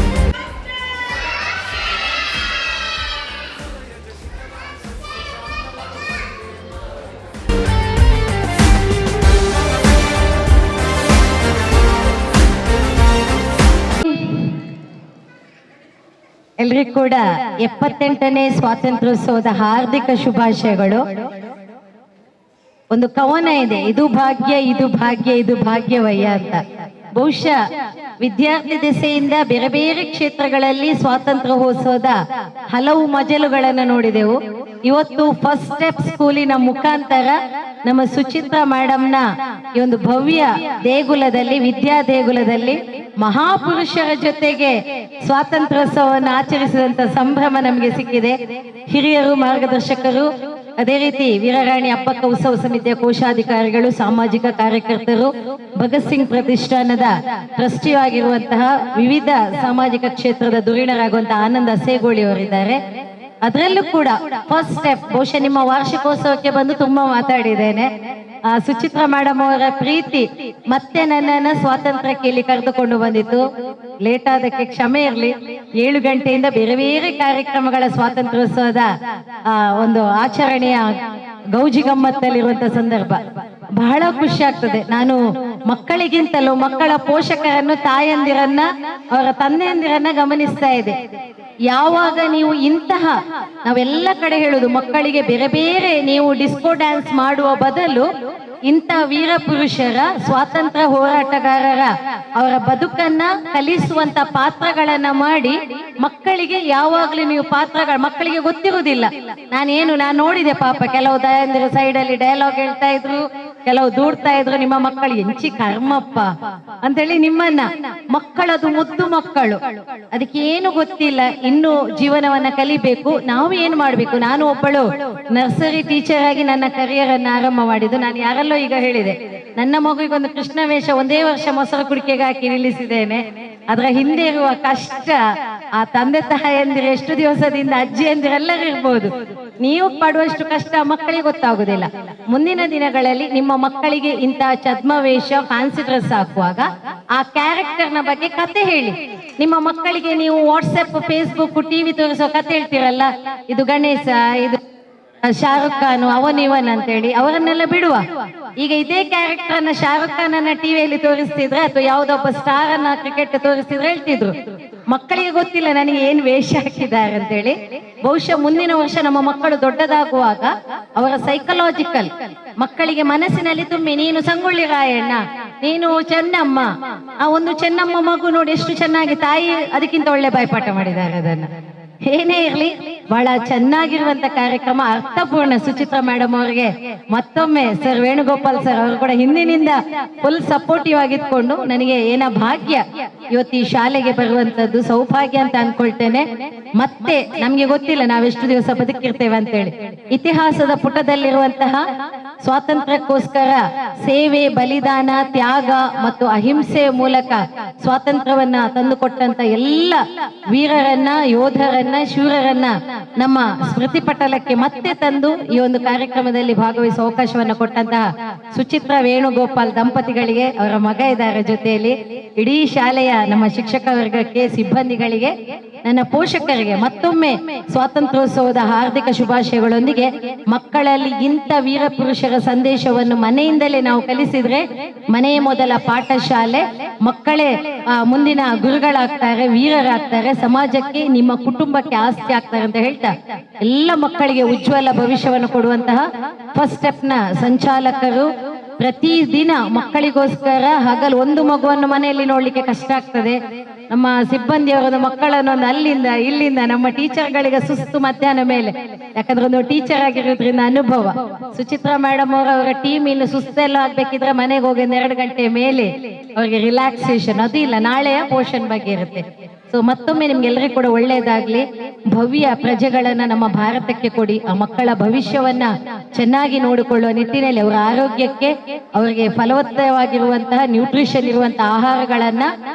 P: ಎಲ್ರಿಗೂ ಕೂಡ 78ನೇ ಸ್ವಾತಂತ್ರ್ಯೋತ್ಸವದ ಹಾರ್ದಿಕ ಶುಭಾಶಯಗಳು. ಒಂದು ಕವನ ಇದೆ, ಇದು ಭಾಗ್ಯ ಇದು ಭಾಗ್ಯ ಇದು ಭಾಗ್ಯವಯ್ಯ ಅಂತ. ಬಹುಶಃ ವಿದ್ಯಾರ್ಥಿ ದೆಸೆಯಿಂದ ಬೇರೆ ಬೇರೆ ಕ್ಷೇತ್ರಗಳಲ್ಲಿ ಸ್ವಾತಂತ್ರ್ಯೋತ್ಸವದ ಹಲವು ಮಜಲುಗಳನ್ನು ನೋಡಿದೆವು. ಇವತ್ತು ಫಸ್ಟ್ ಸ್ಟೆಪ್ ಸ್ಕೂಲಿನ ಮುಖಾಂತರ ನಮ್ಮ ಸುಚಿತ್ರಾ ಮೇಡಮ್ನ ಈ ಒಂದು ಭವ್ಯ ದೇಗುಲದಲ್ಲಿ, ವಿದ್ಯಾ ದೇಗುಲದಲ್ಲಿ ಮಹಾಪುರುಷರ ಜೊತೆಗೆ ಸ್ವಾತಂತ್ರ್ಯೋತ್ಸವವನ್ನು ಆಚರಿಸಿದಂತ ಸಂಭ್ರಮ ನಮಗೆ ಸಿಕ್ಕಿದೆ. ಹಿರಿಯರು, ಮಾರ್ಗದರ್ಶಕರು, ಅದೇ ರೀತಿ ವೀರರಾಣಿ ಅಪ್ಪಕ್ಕ ಉತ್ಸವ ಸಮಿತಿಯ ಕೋಶಾಧಿಕಾರಿಗಳು, ಸಾಮಾಜಿಕ ಕಾರ್ಯಕರ್ತರು, ಭಗತ್ ಸಿಂಗ್ ಪ್ರತಿಷ್ಠಾನದ ಟ್ರಸ್ಟಿ ಆಗಿರುವಂತಹ ವಿವಿಧ ಸಾಮಾಜಿಕ ಕ್ಷೇತ್ರದ ಧುರೀಣರಾಗುವಂತಹ ಆನಂದ ಸೇಗೋಳಿ ಅವರಿದ್ದಾರೆ. ಅದರಲ್ಲೂ ಕೂಡ ಫಸ್ಟ್ ಸ್ಟೆಪ್, ಬಹುಶಃ ನಿಮ್ಮ ವಾರ್ಷಿಕೋತ್ಸವಕ್ಕೆ ಬಂದು ತುಂಬಾ ಮಾತಾಡಿದ್ದೇನೆ. ಸುಚಿತ್ರಾ ಮೇಡಮ್ ಅವರ ಪ್ರೀತಿ ಮತ್ತೆ ನನ್ನನ್ನು ಸ್ವಾತಂತ್ರ್ಯಕ್ಕೆ ಇಲ್ಲಿ ಕರೆದುಕೊಂಡು ಬಂದಿತ್ತು. ಲೇಟ್ ಆದಕ್ಕೆ ಕ್ಷಮೆ ಇರಲಿ. 7 ಗಂಟೆಯಿಂದ ಬೇರೆ ಬೇರೆ ಕಾರ್ಯಕ್ರಮಗಳ ಸ್ವಾತಂತ್ರ್ಯೋತ್ಸವದ ಒಂದು ಆಚರಣೆಯ ಗೌಜಿ ಗಮ್ಮತ್ತಲ್ಲಿರುವಂತ ಸಂದರ್ಭ ಬಹಳ ಖುಷಿ ಆಗ್ತದೆ. ನಾನು ಮಕ್ಕಳಿಗಿಂತಲೂ ಮಕ್ಕಳ ಪೋಷಕರನ್ನು, ತಾಯಂದಿರನ್ನ, ಅವರ ತಂದೆಯಂದಿರನ್ನ ಗಮನಿಸ್ತಾ ಇದೆ. ಯಾವಾಗ ನೀವು ಇಂತಹ, ನಾವೆಲ್ಲ ಕಡೆ ಹೇಳುದು ಮಕ್ಕಳಿಗೆ ಬೇರೆ ಬೇರೆ ನೀವು ಡಿಸ್ಕೋ ಡ್ಯಾನ್ಸ್ ಮಾಡುವ ಬದಲು ಇಂಥ ವೀರ ಪುರುಷರ, ಸ್ವಾತಂತ್ರ್ಯ ಹೋರಾಟಗಾರರ ಅವರ ಬದುಕನ್ನ ಕಲಿಸುವಂತ ಪಾತ್ರಗಳನ್ನ ಮಾಡಿ ಮಕ್ಕಳಿಗೆ ಯಾವಾಗ್ಲೂ ನೀವು ಪಾತ್ರಗಳು, ಮಕ್ಕಳಿಗೆ ಗೊತ್ತಿರುವುದಿಲ್ಲ. ನಾನು ನೋಡಿದೆ ಪಾಪ, ಕೆಲವು ದಯಂದಿರ ಸೈಡ್ ಅಲ್ಲಿ ಡೈಲಾಗ್ ಹೇಳ್ತಾ ಇದ್ರು, ಕೆಲವು ದೂಡ್ತಾ ಇದ್ರು, ನಿಮ್ಮ ಮಕ್ಕಳು ಎಂಚಿ ಕರ್ಮಪ್ಪ ಅಂತೇಳಿ ನಿಮ್ಮನ್ನ. ಮಕ್ಕಳದು ಮುದ್ದು ಮಕ್ಕಳು, ಅದಕ್ಕೆ ಏನು ಗೊತ್ತಿಲ್ಲ, ಇನ್ನು ಜೀವನವನ್ನ ಕಲಿಬೇಕು. ನಾವು ಏನ್ ಮಾಡ್ಬೇಕು, ನಾನು ಒಬ್ಬಳು ನರ್ಸರಿ ಟೀಚರ್ ಆಗಿ ನನ್ನ ಕರಿಯರ್ ಅನ್ನು ಆರಂಭ ಮಾಡಿದ್ದು. ನಾನು ಯಾರಲ್ಲೋ ಈಗ ಹೇಳಿದೆ, ನನ್ನ ಮಗುವಿಗೊಂದು ಕೃಷ್ಣ ವೇಷ ಒಂದೇ ವರ್ಷ ಮೊಸರು ಕುಡಿಕೆಗೆ ಹಾಕಿ ನಿಲ್ಲಿಸಿದ್ದೇನೆ. ಅದರ ಹಿಂದೆ ಇರುವ ಕಷ್ಟ ಆ ತಂದೆ ತಾಯಂದಿರು, ಎಷ್ಟು ದಿವಸದಿಂದ ಅಜ್ಜಿಯಂದಿರೆಲ್ಲರೂ ಇರ್ಬೋದು, ನೀವು ಪಡುವಷ್ಟು ಕಷ್ಟ ಮಕ್ಕಳಿಗೆ ಗೊತ್ತಾಗುದಿಲ್ಲ. ಮುಂದಿನ ದಿನಗಳಲ್ಲಿ ನಿಮ್ಮ ಮಕ್ಕಳಿಗೆ ಇಂತಹ ಛದ್ಮವೇಷ, ಫ್ಯಾನ್ಸಿ ಡ್ರೆಸ್ ಹಾಕುವಾಗ ಆ ಕ್ಯಾರೆಕ್ಟರ್ನ ಬಗ್ಗೆ ಕತೆ ಹೇಳಿ. ನಿಮ್ಮ ಮಕ್ಕಳಿಗೆ ನೀವು ವಾಟ್ಸಪ್, ಫೇಸ್ಬುಕ್, ಟಿವಿ ತೋರಿಸೋ ಕತೆ ಹೇಳ್ತೀರಲ್ಲ, ಇದು ಗಣೇಶ, ಇದು ಶಾರುಖ್ ಖಾನ್, ಅವನ್ ಅಂತೇಳಿ ಅವರನ್ನೆಲ್ಲ ಬಿಡುವ. ಈಗ ಇದೇ ಕ್ಯಾರೆಕ್ಟರ್ ಅನ್ನ ಶಾರುಖ್ ಖಾನ್ ಅನ್ನ ಟಿವಿಯಲ್ಲಿ ತೋರಿಸ್ತಿದ್ರೆ, ಅಥವಾ ಯಾವುದೊಬ್ಬ ಸ್ಟಾರ್ ಅನ್ನ ಕ್ರಿಕೆಟ್ ತೋರಿಸ್ತಿದ್ರೆ ಹೇಳ್ತಿದ್ರು. ಮಕ್ಕಳಿಗೆ ಗೊತ್ತಿಲ್ಲ ನನಗೆ ಏನ್ ವೇಷ ಹಾಕಿದ್ದಾರೆ ಅಂತೇಳಿ. ಬಹುಶಃ ಮುಂದಿನ ವರ್ಷ ನಮ್ಮ ಮಕ್ಕಳು ದೊಡ್ಡದಾಗುವಾಗ ಅವರ ಸೈಕಲಾಜಿಕಲ್, ಮಕ್ಕಳಿಗೆ ಮನಸ್ಸಿನಲ್ಲಿ ತುಂಬಿ, ನೀನು ಸಂಗೊಳ್ಳಿ ರಾಯಣ್ಣ, ನೀನು ಚೆನ್ನಮ್ಮ, ಆ ಒಂದು ಚೆನ್ನಮ್ಮ ಮಗು ನೋಡಿ ಎಷ್ಟು ಚೆನ್ನಾಗಿ, ತಾಯಿ ಅದಕ್ಕಿಂತ ಒಳ್ಳೆ ಬಾಯ್ಪಾಠ ಮಾಡಿದ್ದಾರೆ. ಅದನ್ನ ಏನೇ ಇರ್ಲಿ, ಬಹಳ ಚೆನ್ನಾಗಿರುವಂತ ಕಾರ್ಯಕ್ರಮ, ಅರ್ಥಪೂರ್ಣ. ಸುಚಿತ್ರಾ ಮೇಡಮ್ ಅವರಿಗೆ ಮತ್ತೊಮ್ಮೆ ಸರ್ ವೇಣುಗೋಪಾಲ್ ಸರ್ ಅವರು ಕೂಡ ಹಿಂದಿನಿಂದ ಫುಲ್ ಸಪೋರ್ಟಿವ್ ಆಗಿದ್ಕೊಂಡು, ನನಗೆ ಏನ ಭಾಗ್ಯ ಇವತ್ತು ಈ ಶಾಲೆಗೆ ಬರುವಂತದ್ದು, ಸೌಭಾಗ್ಯ ಅಂತ ಅನ್ಕೊಳ್ತೇನೆ. ಮತ್ತೆ ನಮ್ಗೆ ಗೊತ್ತಿಲ್ಲ ನಾವೆಷ್ಟು ದಿವಸ ಬದುಕಿರ್ತೇವೆ ಅಂತೇಳಿ. ಇತಿಹಾಸದ ಪುಟದಲ್ಲಿರುವಂತಹ ಸ್ವಾತಂತ್ರ್ಯಕ್ಕೋಸ್ಕರ ಸೇವೆ, ಬಲಿದಾನ, ತ್ಯಾಗ ಮತ್ತು ಅಹಿಂಸೆಯ ಮೂಲಕ ಸ್ವಾತಂತ್ರ್ಯವನ್ನ ತಂದುಕೊಟ್ಟಂತ ಎಲ್ಲ ವೀರರನ್ನ, ಯೋಧರನ್ನ, ಶೂರರನ್ನ ನಮ್ಮ ಸ್ಮೃತಿ ಪಟಲಕ್ಕೆ ಮತ್ತೆ ತಂದು ಈ ಒಂದು ಕಾರ್ಯಕ್ರಮದಲ್ಲಿ ಭಾಗವಹಿಸುವ ಅವಕಾಶವನ್ನ ಕೊಟ್ಟಂತಹ ಸುಚಿತ್ರಾ ವೇಣುಗೋಪಾಲ್ ದಂಪತಿಗಳಿಗೆ, ಅವರ ಮಗ ಇದ್ದಾರೆ ಜೊತೆಯಲ್ಲಿ, ಇಡೀ ಶಾಲೆಯ ನಮ್ಮ ಶಿಕ್ಷಕ ವರ್ಗಕ್ಕೆ, ಸಿಬ್ಬಂದಿಗಳಿಗೆ, ನನ್ನ ಪೋಷಕರಿಗೆ ಮತ್ತೊಮ್ಮೆ ಸ್ವಾತಂತ್ರ್ಯೋತ್ಸವದ ಹಾರ್ದಿಕ ಶುಭಾಶಯಗಳೊಂದಿಗೆ, ಮಕ್ಕಳಲ್ಲಿ ಇಂಥ ವೀರ ಪುರುಷರ ಸಂದೇಶವನ್ನು ಮನೆಯಿಂದಲೇ ನಾವು ಕಲಿಸಿದ್ರೆ ಮನೆಯ ಮೊದಲ ಪಾಠಶಾಲೆ, ಮಕ್ಕಳೇ ಮುಂದಿನ ಗುರುಗಳಾಗ್ತಾರೆ, ವೀರರಾಗ್ತಾರೆ, ಸಮಾಜಕ್ಕೆ, ನಿಮ್ಮ ಕುಟುಂಬಕ್ಕೆ ಆಸ್ತಿ ಆಗ್ತಾರೆ ಅಂತ ಹೇಳ್ತಾ, ಎಲ್ಲ ಮಕ್ಕಳಿಗೆ ಉಜ್ವಲ ಭವಿಷ್ಯವನ್ನು ಕೊಡುವಂತಹ ಫಸ್ಟ್ ಸ್ಟೆಪ್ ನ ಸಂಚಾಲಕರು, ಪ್ರತಿದಿನ ಮಕ್ಕಳಿಗೋಸ್ಕರ ಹಗಲು ಒಂದು ಮಗುವನ್ನು ಮನೆಯಲ್ಲಿ ನೋಡ್ಲಿಕ್ಕೆ ಕಷ್ಟ ಆಗ್ತದೆ. ನಮ್ಮ ಸಿಬ್ಬಂದಿಯವರ ಮಕ್ಕಳನ್ನು ಅಲ್ಲಿಂದ ಇಲ್ಲಿಂದ ನಮ್ಮ ಟೀಚರ್ಗಳಿಗೆ ಸುಸ್ತು ಮಧ್ಯಾಹ್ನ ಮೇಲೆ, ಯಾಕಂದ್ರೆ ಒಂದು ಟೀಚರ್ ಆಗಿರೋದ್ರಿಂದ ಅನುಭವ. ಸುಚಿತ್ರಾ ಮೇಡಮ್ ಅವರ ಟೀಮ್ ಇನ್ನು ಸುಸ್ತೆಲ್ಲ ಆಗ್ಬೇಕಿದ್ರೆ ಮನೆಗೆ ಹೋಗಿ 2 ಗಂಟೆ ಮೇಲೆ ಅವರಿಗೆ ರಿಲ್ಯಾಕ್ಸೇಷನ್ ಅದು ಇಲ್ಲ. ನಾಳೆಯ ಪೋಷನ್ ಬಗ್ಗೆ ಇರುತ್ತೆ. ಸೊ ಮತ್ತೊಮ್ಮೆ ನಿಮ್ಗೆಲ್ಲರಿಗೂ ಕೂಡ ಒಳ್ಳೆಯದಾಗ್ಲಿ. ಭವ್ಯ ಪ್ರಜೆಗಳನ್ನ ನಮ್ಮ ಭಾರತಕ್ಕೆ ಕೊಡಿ. ಆ ಮಕ್ಕಳ ಭವಿಷ್ಯವನ್ನ ಚೆನ್ನಾಗಿ ನೋಡಿಕೊಳ್ಳುವ ನಿಟ್ಟಿನಲ್ಲಿ ಅವರ ಆರೋಗ್ಯಕ್ಕೆ ಅವರಿಗೆ ಫಲವತ್ತವಾಗಿರುವಂತಹ ನ್ಯೂಟ್ರಿಷನ್ ಇರುವಂತಹ ಆಹಾರಗಳನ್ನ,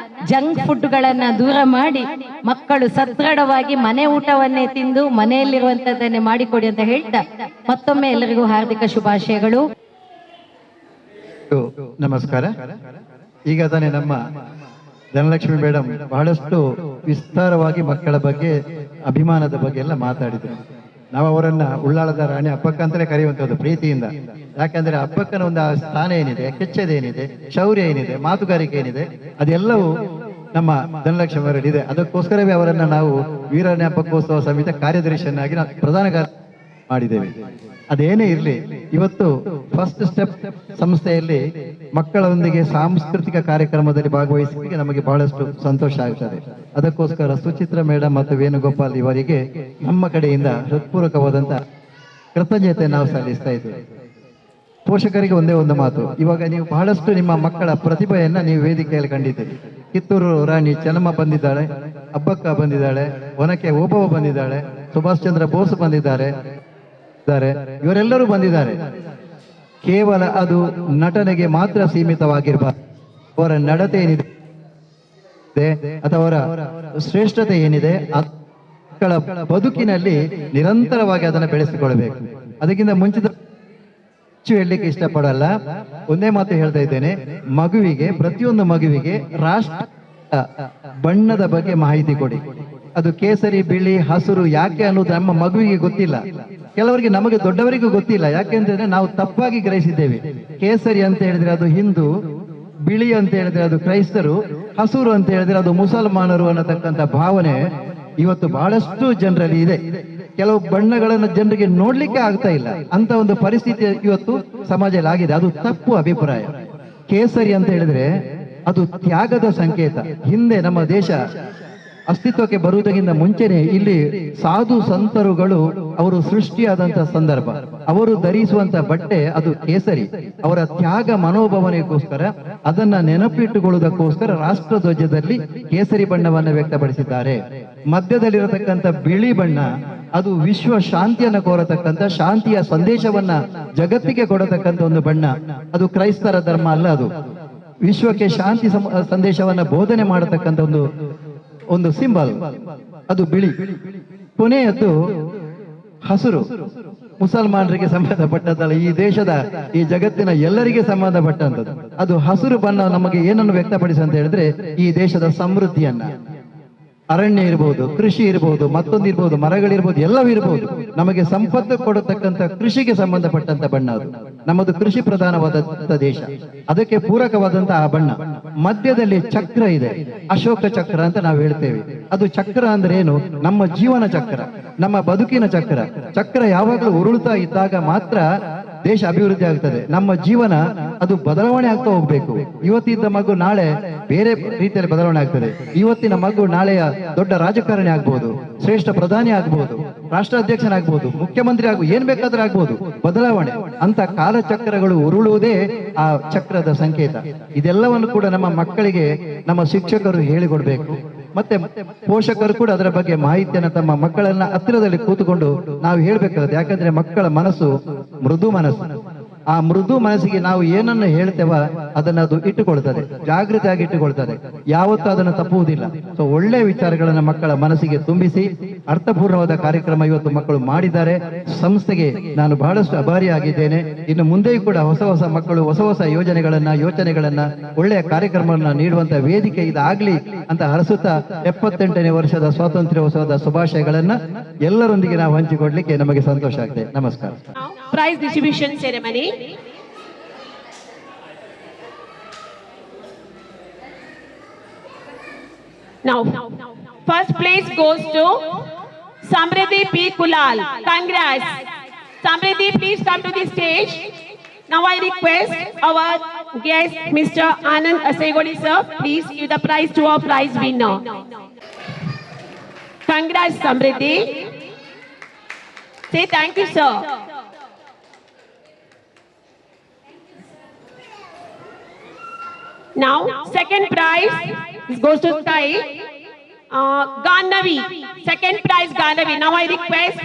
P: ಜಂಕ್ ಫುಡ್ಗಳನ್ನ ದೂರ ಮಾಡಿ ಮಕ್ಕಳು ಸದೃಢವಾಗಿ ಮನೆ ಊಟವನ್ನೇ ತಿಂದು ಮನೆಯಲ್ಲಿರುವಂತದ್ದನ್ನೇ ಮಾಡಿಕೊಡಿ ಅಂತ ಹೇಳ್ತಾ ಮತ್ತೊಮ್ಮೆ ಎಲ್ಲರಿಗೂ ಹಾರ್ದಿಕ ಶುಭಾಶಯಗಳು.
Q: ನಮಸ್ಕಾರ. ಈಗ ತಾನೇ ನಮ್ಮ ಧನಲಕ್ಷ್ಮಿ ಮೇಡಮ್ ಬಹಳಷ್ಟು ವಿಸ್ತಾರವಾಗಿ ಮಕ್ಕಳ ಬಗ್ಗೆ, ಅಭಿಮಾನದ ಬಗ್ಗೆ ಎಲ್ಲ ಮಾತಾಡಿದ್ರು. ನಾವು ಅವರನ್ನ ಉಳ್ಳಾಳದ ರಾಣಿ ಅಪ್ಪಕ್ಕ ಅಂತಲೇ ಕರೆಯುವಂಥದ್ದು ಪ್ರೀತಿಯಿಂದ. ಯಾಕಂದ್ರೆ ಅಪ್ಪಕ್ಕನ ಒಂದು ಸ್ಥಾನ ಏನಿದೆ, ಕೆಚ್ಚದೇನಿದೆ, ಶೌರ್ಯ ಏನಿದೆ, ಮಾತುಗಾರಿಕೆ ಏನಿದೆ, ಅದೆಲ್ಲವೂ ನಮ್ಮ ಧನಲಕ್ಷ್ಮಿ ಅವರಲ್ಲಿದೆ. ಅದಕ್ಕೋಸ್ಕರವೇ ಅವರನ್ನ ನಾವು ವೀರಜ್ಞಾಪಕೋತ್ಸವ ಸಮಿತಿ ಕಾರ್ಯದರ್ಶಿಯನ್ನಾಗಿ ಪ್ರಧಾನ ಮಾಡಿದ್ದೇವೆ. ಅದೇನೇ ಇರಲಿ, ಇವತ್ತು ಫಸ್ಟ್ ಸ್ಟೆಪ್ ಸಂಸ್ಥೆಯಲ್ಲಿ ಮಕ್ಕಳೊಂದಿಗೆ ಸಾಂಸ್ಕೃತಿಕ ಕಾರ್ಯಕ್ರಮದಲ್ಲಿ ಭಾಗವಹಿಸಲಿಕ್ಕೆ ನಮಗೆ ಬಹಳಷ್ಟು ಸಂತೋಷ ಆಗ್ತದೆ. ಅದಕ್ಕೋಸ್ಕರ ಸುಚಿತ್ರಾ ಮೇಡಮ್ ಮತ್ತು ವೇಣುಗೋಪಾಲ್ ಇವರಿಗೆ ನಮ್ಮ ಕಡೆಯಿಂದ ಹೃತ್ಪೂರ್ವಕವಾದಂತಹ ಕೃತಜ್ಞತೆ ನಾವು ಸಲ್ಲಿಸ್ತಾ ಇದ್ದೇವೆ. ಪೋಷಕರಿಗೆ ಒಂದೇ ಒಂದು ಮಾತು, ಇವಾಗ ನೀವು ಬಹಳಷ್ಟು ನಿಮ್ಮ ಮಕ್ಕಳ ಪ್ರತಿಭೆಯನ್ನ ನೀವು ವೇದಿಕೆಯಲ್ಲಿ ಕಂಡಿದ್ದೀರಿ. ಕಿತ್ತೂರು ರಾಣಿ ಚೆನ್ನಮ್ಮ ಬಂದಿದ್ದಾಳೆ, ಅಬ್ಬಕ್ಕ ಬಂದಿದ್ದಾಳೆ, ಒನಕೆ ಓಬವ್ವ ಬಂದಿದ್ದಾಳೆ, ಸುಭಾಷ್ ಚಂದ್ರ ಬೋಸ್ ಬಂದಿದ್ದಾರೆ, ಇವರೆಲ್ಲರೂ ಬಂದಿದ್ದಾರೆ. ಕೇವಲ ಅದು ನಟನೆಗೆ ಮಾತ್ರ ಸೀಮಿತವಾಗಿರಬಾರದು. ಅವರ ನಡತೆ ಏನಿದೆ ಅಥವಾ ಅವರ ಶ್ರೇಷ್ಠತೆ ಏನಿದೆ ಮಕ್ಕಳ ಬದುಕಿನಲ್ಲಿ ನಿರಂತರವಾಗಿ ಅದನ್ನು ಬೆಳೆಸಿಕೊಳ್ಳಬೇಕು. ಅದಕ್ಕಿಂತ ಮುಂಚಿತ ಹೇಳಲಿಕ್ಕೆ ಇಷ್ಟಪಡಲ್ಲ. ಒಂದೇ ಮಾತು ಹೇಳ್ತಾ ಇದ್ದೇನೆ, ಮಗುವಿಗೆ, ಪ್ರತಿಯೊಂದು ಮಗುವಿಗೆ ರಾಷ್ಟ್ರ ಬಣ್ಣದ ಬಗ್ಗೆ ಮಾಹಿತಿ ಕೊಡಿ. ಅದು ಕೇಸರಿ, ಬಿಳಿ, ಹಸಿರು ಯಾಕೆ ಅನ್ನೋದು ನಮ್ಮ ಮಗುವಿಗೆ ಗೊತ್ತಿಲ್ಲ. ಕೆಲವರಿಗೆ, ನಮಗೆ ದೊಡ್ಡವರಿಗೂ ಗೊತ್ತಿಲ್ಲ. ಯಾಕೆಂದ್ರೆ ನಾವು ತಪ್ಪಾಗಿ ಗ್ರಹಿಸಿದ್ದೇವೆ. ಕೇಸರಿ ಅಂತ ಹೇಳಿದ್ರೆ ಅದು ಹಿಂದೂ, ಬಿಳಿ ಅಂತ ಹೇಳಿದ್ರೆ ಅದು ಕ್ರೈಸ್ತರು, ಹಸಿರು ಅಂತ ಹೇಳಿದ್ರೆ ಅದು ಮುಸಲ್ಮಾನರು ಅನ್ನತಕ್ಕಂಥ ಭಾವನೆ ಇವತ್ತು ಬಹಳಷ್ಟು ಜನರಲ್ಲಿ ಇದೆ. ಕೆಲವು ಬಣ್ಣಗಳನ್ನು ಜನರಿಗೆ ನೋಡ್ಲಿಕ್ಕೆ ಆಗ್ತಾ ಇಲ್ಲ. ಅಂತ ಒಂದು ಪರಿಸ್ಥಿತಿ ಇವತ್ತು ಸಮಾಜದಲ್ಲಿ ಆಗಿದೆ. ಅದು ತಪ್ಪು ಅಭಿಪ್ರಾಯ. ಕೇಸರಿ ಅಂತ ಹೇಳಿದ್ರೆ ಅದು ತ್ಯಾಗದ ಸಂಕೇತ. ಹಿಂದೆ ನಮ್ಮ ದೇಶ ಅಸ್ತಿತ್ವಕ್ಕೆ ಬರುವುದಕ್ಕಿಂತ ಮುಂಚೆನೆ ಇಲ್ಲಿ ಸಾಧು ಸಂತರುಗಳು ಅವರು ಸೃಷ್ಟಿಯಾದಂತಹ ಸಂದರ್ಭ, ಅವರು ಧರಿಸುವಂತ ಬಟ್ಟೆ ಅದು ಕೇಸರಿ. ಅವರ ತ್ಯಾಗ ಮನೋಭಾವನೆಗೋಸ್ಕರ ಅದನ್ನ ನೆನಪಿಟ್ಟುಕೊಳ್ಳುವುದಕ್ಕೋಸ್ಕರ ರಾಷ್ಟ್ರ ಧ್ವಜದಲ್ಲಿ ಕೇಸರಿ ಬಣ್ಣವನ್ನು ವ್ಯಕ್ತಪಡಿಸಿದ್ದಾರೆ. ಮಧ್ಯದಲ್ಲಿರತಕ್ಕಂಥ ಬಿಳಿ ಬಣ್ಣ ಅದು ವಿಶ್ವ ಶಾಂತಿಯನ್ನು ಕೋರತಕ್ಕಂಥ, ಶಾಂತಿಯ ಸಂದೇಶವನ್ನ ಜಗತ್ತಿಗೆ ಕೊಡತಕ್ಕಂಥ ಒಂದು ಬಣ್ಣ. ಅದು ಕ್ರೈಸ್ತರ ಧರ್ಮ ಅಲ್ಲ, ಅದು ವಿಶ್ವಕ್ಕೆ ಶಾಂತಿ ಸಂದೇಶವನ್ನ ಬೋಧನೆ ಮಾಡತಕ್ಕಂಥ ಒಂದು ಸಿಂಬಲ್, ಅದು ಬಿಳಿ. ಕೊನೆಯದ್ದು ಹಸಿರು, ಮುಸಲ್ಮಾನರಿಗೆ ಸಂಬಂಧಪಟ್ಟದ್ದಲ್ಲ, ಈ ದೇಶದ, ಈ ಜಗತ್ತಿನ ಎಲ್ಲರಿಗೆ ಸಂಬಂಧಪಟ್ಟಂಥದ್ದು. ಅದು ಹಸಿರು ಬಣ್ಣ ನಮಗೆ ಏನನ್ನು ವ್ಯಕ್ತಪಡಿಸಿ ಅಂತ ಹೇಳಿದ್ರೆ ಈ ದೇಶದ ಸಮೃದ್ಧಿಯನ್ನ, ಅರಣ್ಯ ಇರಬಹುದು, ಕೃಷಿ ಇರಬಹುದು, ಮತ್ತೊಂದು ಇರಬಹುದು, ಮರಗಳಿರ್ಬೋದು, ಎಲ್ಲವೂ ಇರಬಹುದು. ನಮಗೆ ಸಂಪತ್ತು ಕೊಡತಕ್ಕಂಥ ಕೃಷಿಗೆ ಸಂಬಂಧಪಟ್ಟಂತ ಬಣ್ಣ ಅದು. ನಮ್ಮದು ಕೃಷಿ ಪ್ರಧಾನವಾದಂತ ದೇಶ, ಅದಕ್ಕೆ ಪೂರಕವಾದಂತಹ ಆ ಬಣ್ಣ. ಮಧ್ಯದಲ್ಲಿ ಚಕ್ರ ಇದೆ, ಅಶೋಕ ಚಕ್ರ ಅಂತ ನಾವು ಹೇಳ್ತೇವೆ. ಅದು ಚಕ್ರ ಅಂದ್ರೆ ಏನು? ನಮ್ಮ ಜೀವನ ಚಕ್ರ, ನಮ್ಮ ಬದುಕಿನ ಚಕ್ರ. ಚಕ್ರ ಯಾವಾಗಲೂ ಉರುಳುತ್ತಾ ಇದ್ದಾಗ ಮಾತ್ರ ದೇಶ ಅಭಿವೃದ್ಧಿ ಆಗ್ತದೆ. ನಮ್ಮ ಜೀವನ ಅದು ಬದಲಾವಣೆ ಆಗ್ತಾ ಹೋಗ್ಬೇಕು. ಇವತ್ತಿದ್ದ ಮಗು ನಾಳೆ ಬೇರೆ ರೀತಿಯಲ್ಲಿ ಬದಲಾವಣೆ ಆಗ್ತದೆ. ಇವತ್ತಿನ ಮಗು ನಾಳೆಯ ದೊಡ್ಡ ರಾಜಕಾರಣಿ ಆಗ್ಬಹುದು, ಶ್ರೇಷ್ಠ ಪ್ರಧಾನಿ ಆಗ್ಬಹುದು, ರಾಷ್ಟ್ರಾಧ್ಯಕ್ಷನಾಗ್ಬಹುದು, ಮುಖ್ಯಮಂತ್ರಿ ಆಗ್ಬಹುದು, ಏನ್ ಬೇಕಾದ್ರೂ ಆಗ್ಬಹುದು. ಬದಲಾವಣೆ ಅಂತ ಕಾಲಚಕ್ರಗಳು ಉರುಳುವುದೇ ಆ ಚಕ್ರದ ಸಂಕೇತ. ಇದೆಲ್ಲವನ್ನು ಕೂಡ ನಮ್ಮ ಮಕ್ಕಳಿಗೆ ನಮ್ಮ ಶಿಕ್ಷಕರು ಹೇಳಿಕೊಡ್ಬೇಕು. ಮತ್ತೆ ಪೋಷಕರು ಕೂಡ ಅದರ ಬಗ್ಗೆ ಮಾಹಿತಿಯನ್ನು ತಮ್ಮ ಮಕ್ಕಳನ್ನ ಹತ್ತಿರದಲ್ಲಿ ಕೂತುಕೊಂಡು ನಾವು ಹೇಳ್ಬೇಕಾಗುತ್ತೆ. ಯಾಕಂದ್ರೆ ಮಕ್ಕಳ ಮನಸ್ಸು ಮೃದು ಮನಸ್ಸು. ಆ ಮೃದು ಮನಸ್ಸಿಗೆ ನಾವು ಏನನ್ನು ಹೇಳ್ತೇವ ಅದನ್ನ ಅದು ಇಟ್ಟುಕೊಳ್ತದೆ, ಜಾಗೃತಿಯಾಗಿ ಇಟ್ಟುಕೊಳ್ತದೆ, ಯಾವತ್ತೂ ಅದನ್ನು ತಪ್ಪುವುದಿಲ್ಲ. ಸೊ ಒಳ್ಳೆ ವಿಚಾರಗಳನ್ನ ಮಕ್ಕಳ ಮನಸ್ಸಿಗೆ ತುಂಬಿಸಿ ಅರ್ಥಪೂರ್ಣವಾದ ಕಾರ್ಯಕ್ರಮ ಇವತ್ತು ಮಕ್ಕಳು ಮಾಡಿದ್ದಾರೆ. ಸಂಸ್ಥೆಗೆ ನಾನು ಬಹಳಷ್ಟು ಆಭಾರಿಯಾಗಿದ್ದೇನೆ. ಇನ್ನು ಮುಂದೆಯೂ ಕೂಡ ಹೊಸ ಹೊಸ ಮಕ್ಕಳು ಹೊಸ ಹೊಸ ಯೋಚನೆಗಳನ್ನ ಒಳ್ಳೆಯ ಕಾರ್ಯಕ್ರಮವನ್ನ ನೀಡುವಂತ ವೇದಿಕೆ ಇದಾಗ್ಲಿ ಅಂತ ಹರಸುತ್ತಾ 78ನೇ ವರ್ಷದ ಸ್ವಾತಂತ್ರ್ಯೋತ್ಸವದ ಶುಭಾಶಯಗಳನ್ನ ಎಲ್ಲರೊಂದಿಗೆ ನಾವು ಹಂಚಿಕೊಡ್ಲಿಕ್ಕೆ ನಮಗೆ ಸಂತೋಷ ಆಗ್ತದೆ. ನಮಸ್ಕಾರ.
B: Prize distribution ceremony. Now, first place goes to Samriddhi P. Kulal. Congrats. Samriddhi, please come to the stage.
R: Now I request our guest, Mr. Anand Asegoli sir, please give the prize to our prize winner. Congrats, Samriddhi. Say thank you, sir. Now, second prize goes to Sai. Ganavi. Second prize, Ganavi. Now I request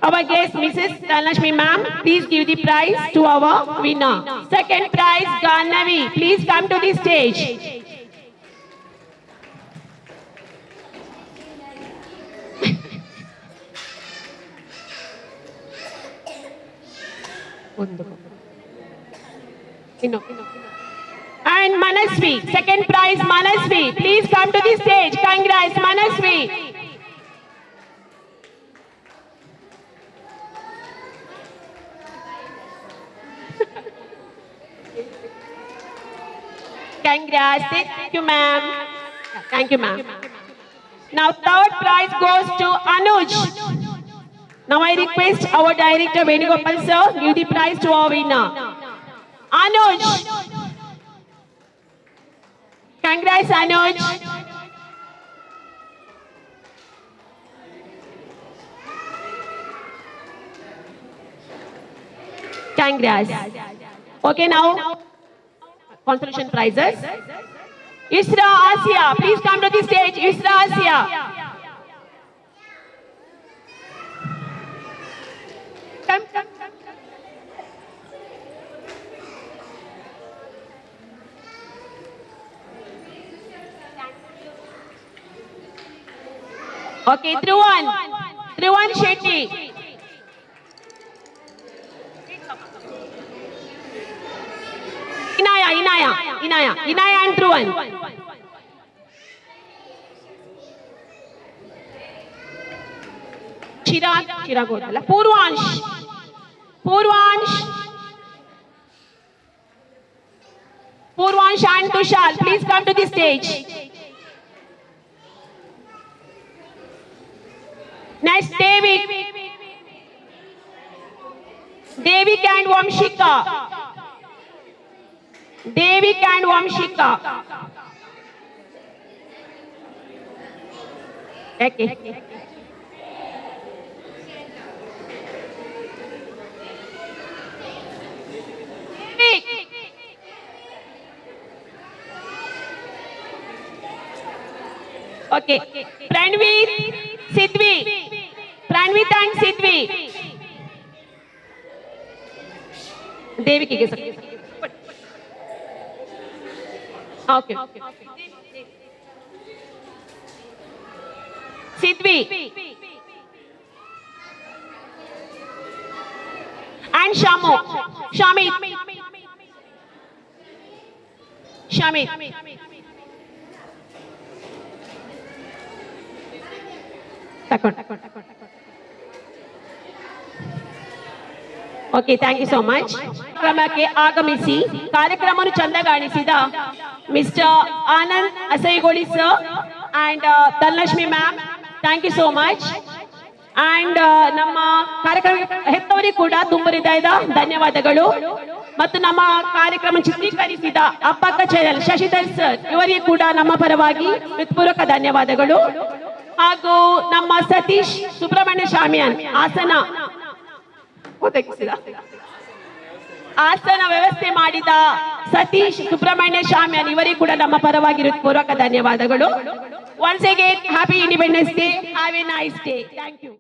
R: our guest, Mrs. Dhanlakshmi ma'am, please give the prize to our winner. Second prize, Ganavi. Please come to the stage. And Manasvi, second prize Manasvi. Please come to the stage. Congrats, Manasvi. Congrats. Thank you, ma'am. Thank you, ma'am. Now third prize goes to Anuj. Now I request our director Venugopal sir, give the prize to our winner. Anuj. Congrats, Anuj. Congrats. Okay, now consolation prizes. Isra Asia, please come to the stage. Isra Asia. Come. Okay, Dhruvan Shetty. Inaya and Dhruvan. Chirag Godala. Purvansh and Tushal, please come to the stage. Next, Devik and Vamshika. Okay. Okay. Pranvit and Sidvi. Deviki ke sakhe. Okay. Sidvi. And Shamit. Okay, thank you so much. ಕಾರ್ಯಕ್ರಮಕ್ಕೆ ಆಗಮಿಸಿ ಕಾರ್ಯಕ್ರಮವನ್ನು ಚಂದಗಾಣಿಸಿದ mister Anand Asaigoli sir and Dhanalakshmi ma'am, thank you so much. And ನಮ್ಮ ಕಾರ್ಯಕ್ರಮ ಹೆತ್ತವರಿಗೆ ಕೂಡ ತುಂಬ ಹೃದಯದ ಧನ್ಯವಾದಗಳು. ಮತ್ತು ನಮ್ಮ ಕಾರ್ಯಕ್ರಮ ಚಿತ್ರೀಕರಿಸಿದ ಅಪ್ಪಕ್ಕ ಚಾನೆಲ್ ಶಶಿಧರ್ ಸರ್ ಇವರಿಗೆ ಕೂಡ ನಮ್ಮ ಪರವಾಗಿ ಹೃತ್ಪೂರ್ವಕ ಧನ್ಯವಾದಗಳು. ಹಾಗೂ ನಮ್ಮ ಸತೀಶ್ ಸುಬ್ರಹ್ಮಣ್ಯ ಶಾಮಿಯಾನ್ ಆಸನ ವ್ಯವಸ್ಥೆ ಮಾಡಿದ ಸತೀಶ್ ಸುಬ್ರಹ್ಮಣ್ಯ ಶಾಮಿಯಾನ್ ಇವರಿಗೆ ಕೂಡ ನಮ್ಮ ಪರವಾಗಿ ಹೃತ್ಪೂರ್ವಕ ಧನ್ಯವಾದಗಳು. Once again, happy Independence Day. Have a nice day. Thank you.